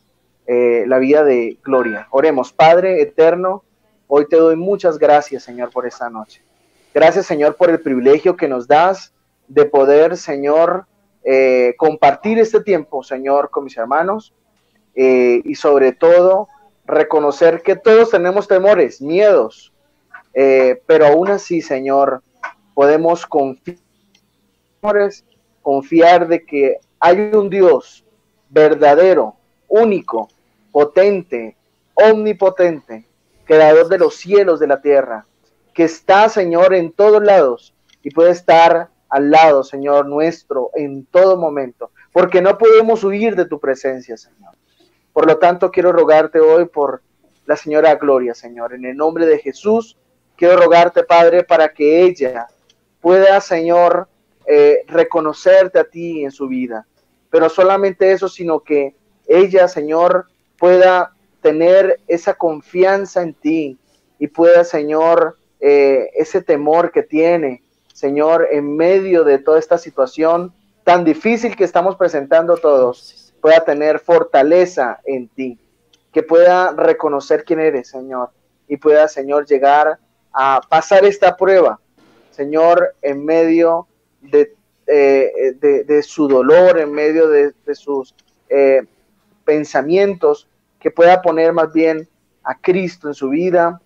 la vida de Gloria. Oremos. Padre eterno, hoy te doy muchas gracias, Señor, por esta noche. Gracias, Señor, por el privilegio que nos das de poder, Señor, compartir este tiempo, Señor, con mis hermanos, y sobre todo reconocer que todos tenemos temores, miedos, pero aún así, Señor, podemos confiar de que hay un Dios verdadero, único, potente, omnipotente, creador de los cielos, de la tierra, que está, Señor, en todos lados y puede estar al lado, Señor, nuestro en todo momento, porque no podemos huir de tu presencia, Señor. Por lo tanto, quiero rogarte hoy por la señora Gloria, Señor, en el nombre de Jesús. Quiero rogarte, Padre, para que ella pueda, Señor, reconocerte a ti en su vida. Pero solamente eso, sino que ella, Señor, pueda tener esa confianza en ti y pueda, Señor, ese temor que tiene, Señor, en medio de toda esta situación tan difícil que estamos presentando todos, pueda tener fortaleza en ti, que pueda reconocer quién eres, Señor, y pueda, Señor, llegar a pasar esta prueba, Señor, en medio de su dolor, en medio de sus pensamientos, que pueda poner más bien a Cristo en su vida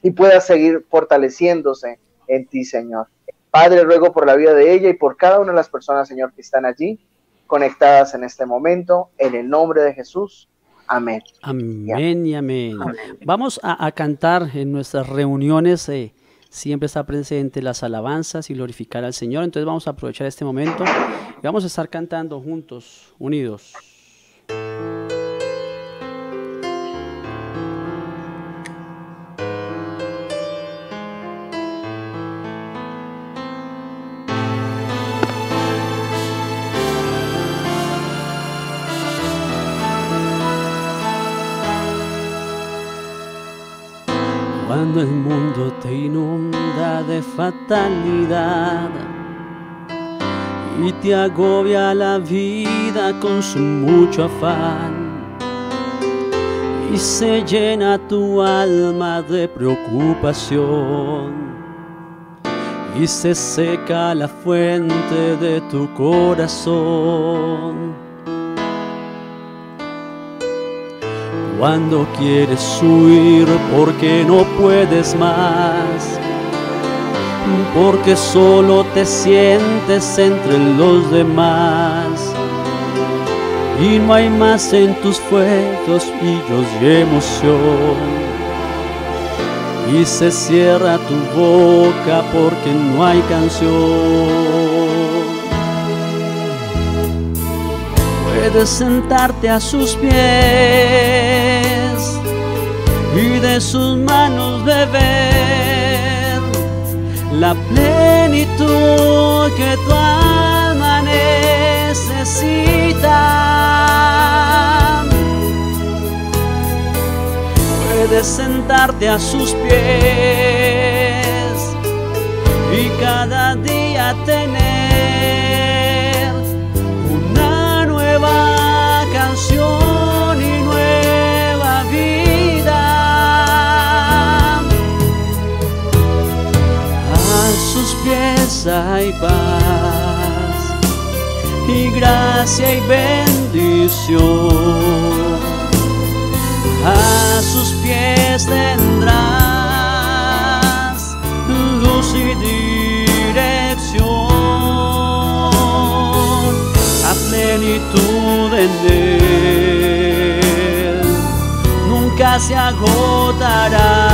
y pueda seguir fortaleciéndose en ti, Señor. Padre, ruego por la vida de ella y por cada una de las personas, Señor, que están allí conectadas en este momento, en el nombre de Jesús. Amén. Amén y amén. Vamos a cantar en nuestras reuniones. Siempre está presente las alabanzas y glorificar al Señor. Entonces vamos a aprovechar este momento y vamos a estar cantando juntos, unidos. Cuando el mundo te inunda de fatalidad y te agobia la vida con su mucho afán y se llena tu alma de preocupación y se seca la fuente de tu corazón. Cuando quieres huir porque no puedes más, porque solo te sientes entre los demás y no hay más en tus fuegos brillos y emoción, y se cierra tu boca porque no hay canción. Puedes sentarte a sus pies y de sus manos beber la plenitud que tu alma necesita. Puedes sentarte a sus pies y cada día tener una nueva canción y nueva vida. A sus pies hay paz y gracia y bendición. A sus pies tendrás luz y dirección. La plenitud en él nunca se agotará.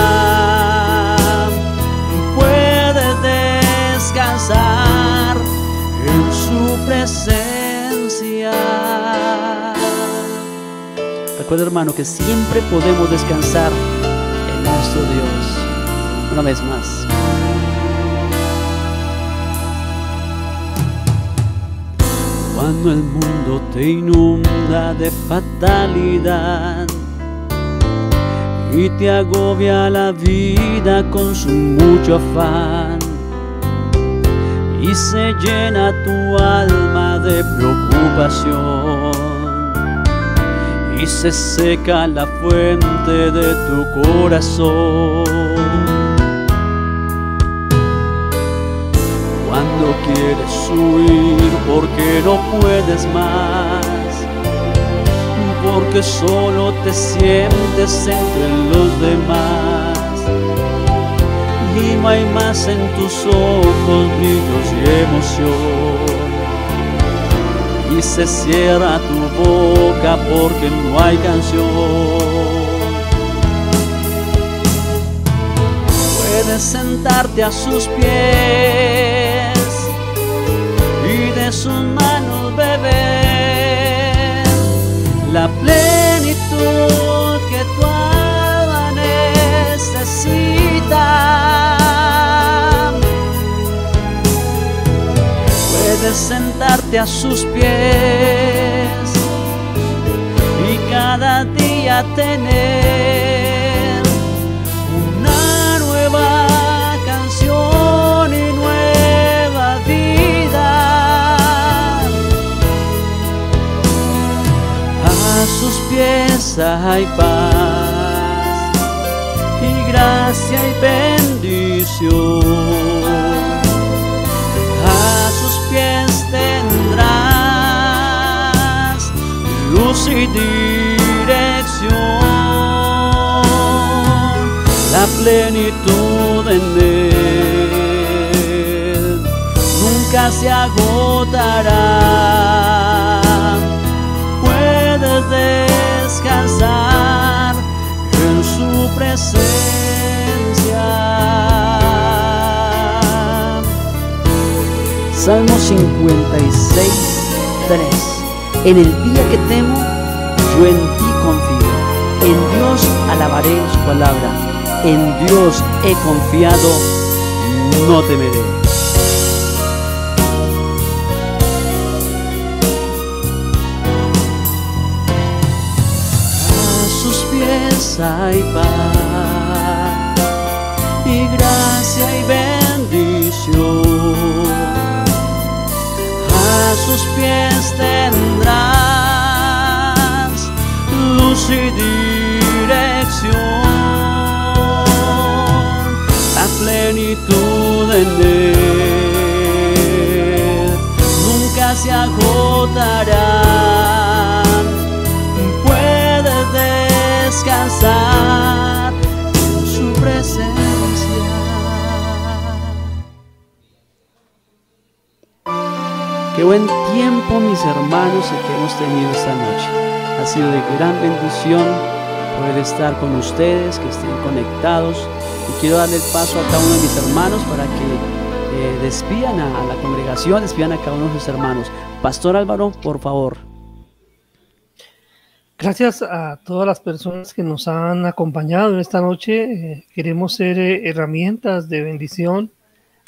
Puedes descansar en su presencia. Recuerda, hermano, que siempre podemos descansar en nuestro Dios. Una vez más. Cuando el mundo te inunda de fatalidad y te agobia la vida con su mucho afán, y se llena tu alma de preocupación, y se seca la fuente de tu corazón. Cuando quieres huir porque no puedes más, porque solo te sientes entre los demás, y no hay más en tus ojos brillos y emoción, y se cierra tu boca porque no hay canción. Puedes sentarte a sus pies y de sus manos beber la plenitud que tu alma necesita. Puedes sentarte a sus pies y cada día tener una nueva canción y nueva vida. A sus pies hay paz y gracia y bendición. A sus pies tendrás luz y dirección, la plenitud en él nunca se agotará. Puedes descansar en su presencia. Salmo 56:3. En el día que temo, yo en ti confío. En Dios alabaré su palabra. En Dios he confiado, no temeré. A sus pies hay paz y gracia y bendición. A sus pies tendrás luz y dirección, la plenitud en él nunca se agotará. Puedes descansar en su presencia. Qué buen tiempo, mis hermanos, el que hemos tenido esta noche. Ha sido de gran bendición poder estar con ustedes, que estén conectados. Y quiero darle el paso a cada uno de mis hermanos para que despidan a la congregación, despidan a cada uno de sus hermanos. Pastor Álvaro, por favor. Gracias a todas las personas que nos han acompañado en esta noche. Queremos ser herramientas de bendición.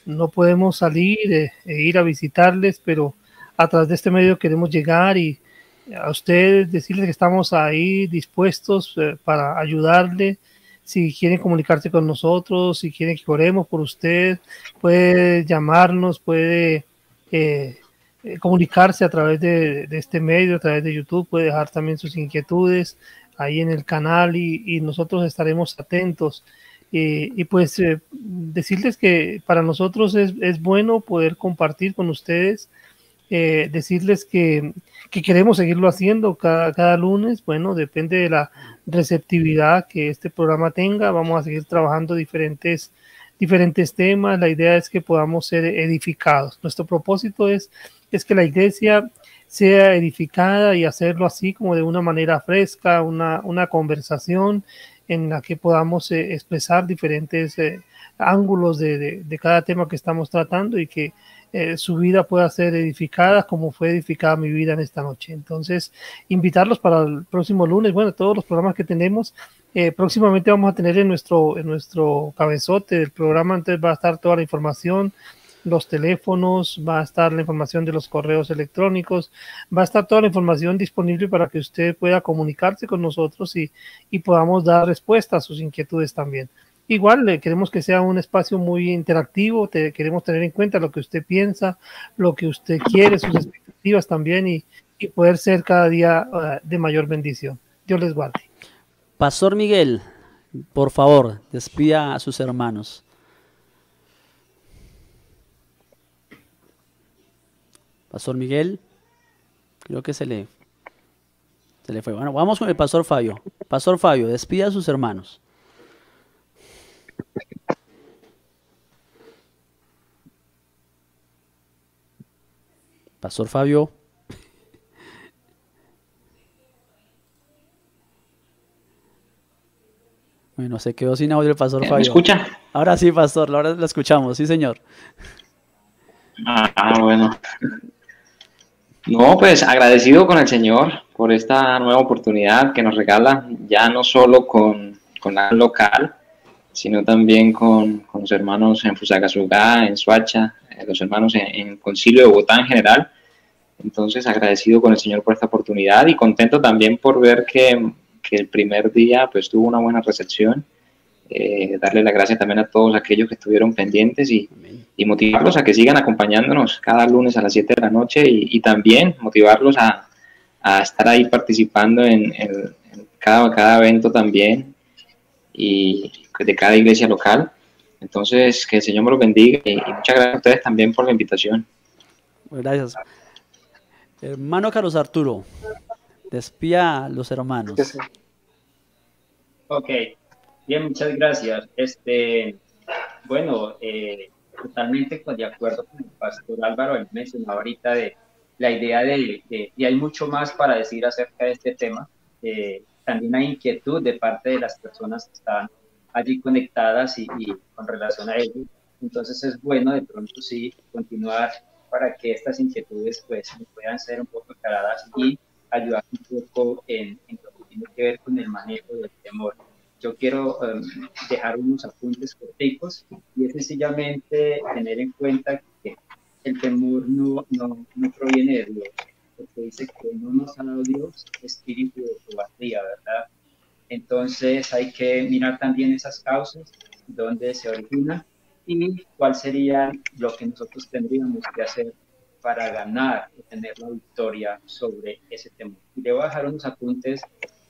No podemos salir e ir a visitarles, pero a través de este medio queremos llegar y a ustedes decirles que estamos ahí dispuestos para ayudarle. Si quieren comunicarse con nosotros, si quieren que oremos por usted, puede llamarnos, puede comunicarse a través de este medio, a través de YouTube, puede dejar también sus inquietudes ahí en el canal y nosotros estaremos atentos. Y pues decirles que para nosotros es bueno poder compartir con ustedes, decirles que queremos seguirlo haciendo cada lunes. Bueno, depende de la receptividad que este programa tenga. Vamos a seguir trabajando diferentes temas. La idea es que podamos ser edificados. Nuestro propósito es que la iglesia sea edificada y hacerlo así como de una manera fresca, una conversación en la que podamos expresar diferentes ángulos de cada tema que estamos tratando y que su vida pueda ser edificada como fue edificada mi vida en esta noche. Entonces, invitarlos para el próximo lunes. Bueno, todos los programas que tenemos, próximamente vamos a tener en nuestro cabezote del programa, entonces va a estar toda la información los teléfonos, va a estar la información de los correos electrónicos, va a estar toda la información disponible para que usted pueda comunicarse con nosotros y podamos dar respuesta a sus inquietudes también. Igual queremos que sea un espacio muy interactivo, queremos tener en cuenta lo que usted piensa, lo que usted quiere, sus expectativas también y poder ser cada día de mayor bendición. Dios les guarde. Pastor Miguel, por favor, despida a sus hermanos. Pastor Miguel, creo que se le fue. Bueno, vamos con el Pastor Fabio. Pastor Fabio, despida a sus hermanos. Pastor Fabio. Bueno, se quedó sin audio el Pastor Fabio. ¿Me escucha? Ahora sí, Pastor, ahora lo escuchamos, sí, señor. Bueno. No, pues agradecido con el Señor por esta nueva oportunidad que nos regala, ya no solo con la local, sino también con los hermanos en Fusagasugá, en Soacha, los hermanos en Concilio de Bogotá en general. Entonces, agradecido con el Señor por esta oportunidad y contento también por ver que el primer día pues tuvo una buena recepción. Darle las gracias también a todos aquellos que estuvieron pendientes y motivarlos a que sigan acompañándonos cada lunes a las 7 de la noche y también motivarlos a estar ahí participando en cada evento también y de cada iglesia local. Entonces, que el Señor me los bendiga y muchas gracias a ustedes también por la invitación. Gracias. Hermano Carlos Arturo, despía a los hermanos. Ok, bien, muchas gracias. Bueno, totalmente de acuerdo con el pastor Álvaro, él mencionaba ahorita de la idea y hay mucho más para decir acerca de este tema. También hay inquietud de parte de las personas que están allí conectadas y con relación a ello. Entonces es bueno de pronto sí continuar para que estas inquietudes pues puedan ser un poco aclaradas y ayudar un poco en lo que tiene que ver con el manejo del temor. Yo quiero dejar unos apuntes corticos y es sencillamente tener en cuenta que el temor no proviene de Dios, porque dice que no nos ha dado Dios espíritu de cobardía, ¿verdad? Entonces hay que mirar también esas causas, dónde se originan y cuál sería lo que nosotros tendríamos que hacer para ganar o tener la victoria sobre ese temor. Y le voy a dejar unos apuntes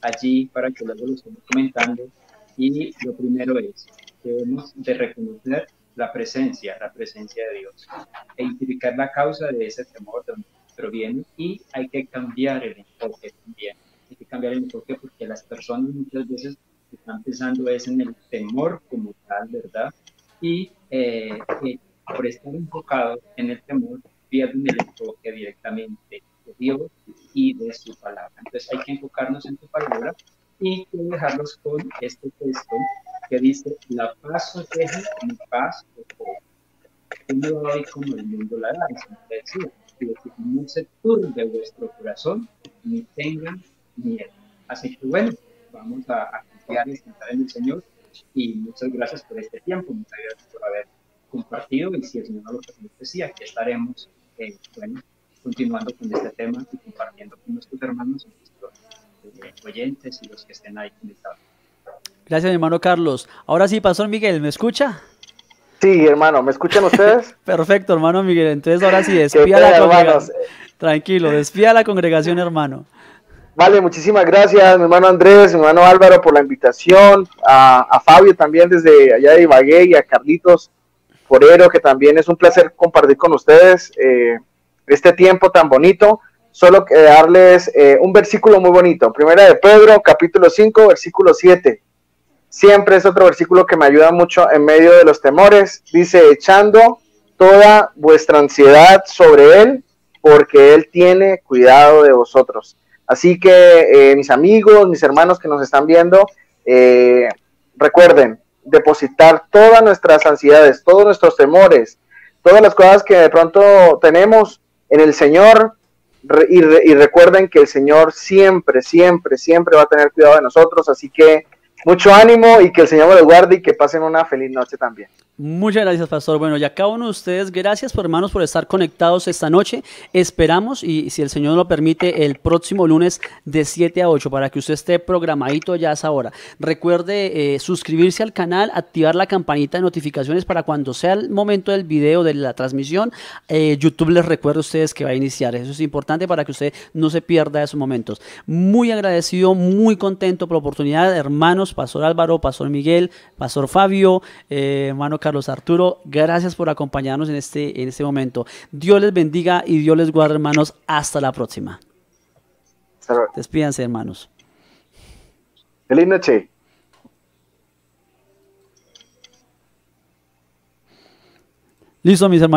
allí para que luego lo estemos comentando. Y lo primero es, debemos de reconocer la presencia de Dios, e identificar la causa de ese temor de donde proviene y hay que cambiar el enfoque también. Hay que cambiar el enfoque porque las personas muchas veces están pensando es en el temor como tal, ¿verdad? Y por estar enfocados en el temor, pierden el enfoque directamente de Dios y de su palabra. Entonces hay que enfocarnos en su palabra y dejarlos con este texto que dice: la paz os dejo, mi paz os doy. Yo no doy como el mundo la da, es decir, que no se turbe vuestro corazón ni tengan miedo. Así que bueno, vamos a confiar y descansar en el Señor y muchas gracias por este tiempo, muchas gracias por haber compartido y si el Señor lo permite, sí, aquí estaremos bueno, continuando con este tema y compartiendo con nuestros hermanos y nuestros oyentes y los que estén ahí conectados. Gracias, hermano Carlos. Ahora sí, Pastor Miguel, ¿me escucha? Sí, hermano, ¿me escuchan ustedes? Perfecto, hermano Miguel. Entonces ahora sí, despida la congregación. Tranquilo, despida la congregación, hermano. Vale, muchísimas gracias, mi hermano Andrés, mi hermano Álvaro, por la invitación, a Fabio también desde allá de Ibagué y a Carlitos Forero, que también es un placer compartir con ustedes este tiempo tan bonito. Solo darles un versículo muy bonito. Primera de Pedro, capítulo 5, versículo 7. Siempre es otro versículo que me ayuda mucho en medio de los temores. Dice: echando toda vuestra ansiedad sobre Él, porque Él tiene cuidado de vosotros. Así que mis amigos, mis hermanos que nos están viendo, recuerden depositar todas nuestras ansiedades, todos nuestros temores, todas las cosas que de pronto tenemos en el Señor. Y recuerden que el Señor siempre, siempre, siempre va a tener cuidado de nosotros, así que mucho ánimo y que el Señor los guarde y que pasen una feliz noche también. Muchas gracias, pastor. Bueno, y a cada uno de ustedes, gracias, hermanos, por estar conectados esta noche. Esperamos, y si el Señor lo permite, el próximo lunes de 7 a 8, para que usted esté programadito ya a esa hora. Recuerde suscribirse al canal, activar la campanita de notificaciones para cuando sea el momento del video, de la transmisión, YouTube les recuerde a ustedes que va a iniciar. Eso es importante para que usted no se pierda esos momentos. Muy agradecido, muy contento por la oportunidad, hermanos, pastor Álvaro, pastor Miguel, pastor Fabio, hermano Carlos Arturo, gracias por acompañarnos en este momento. Dios les bendiga y Dios les guarde, hermanos. Hasta la próxima. Despídanse, hermanos. Feliz noche. Listo, mis hermanos.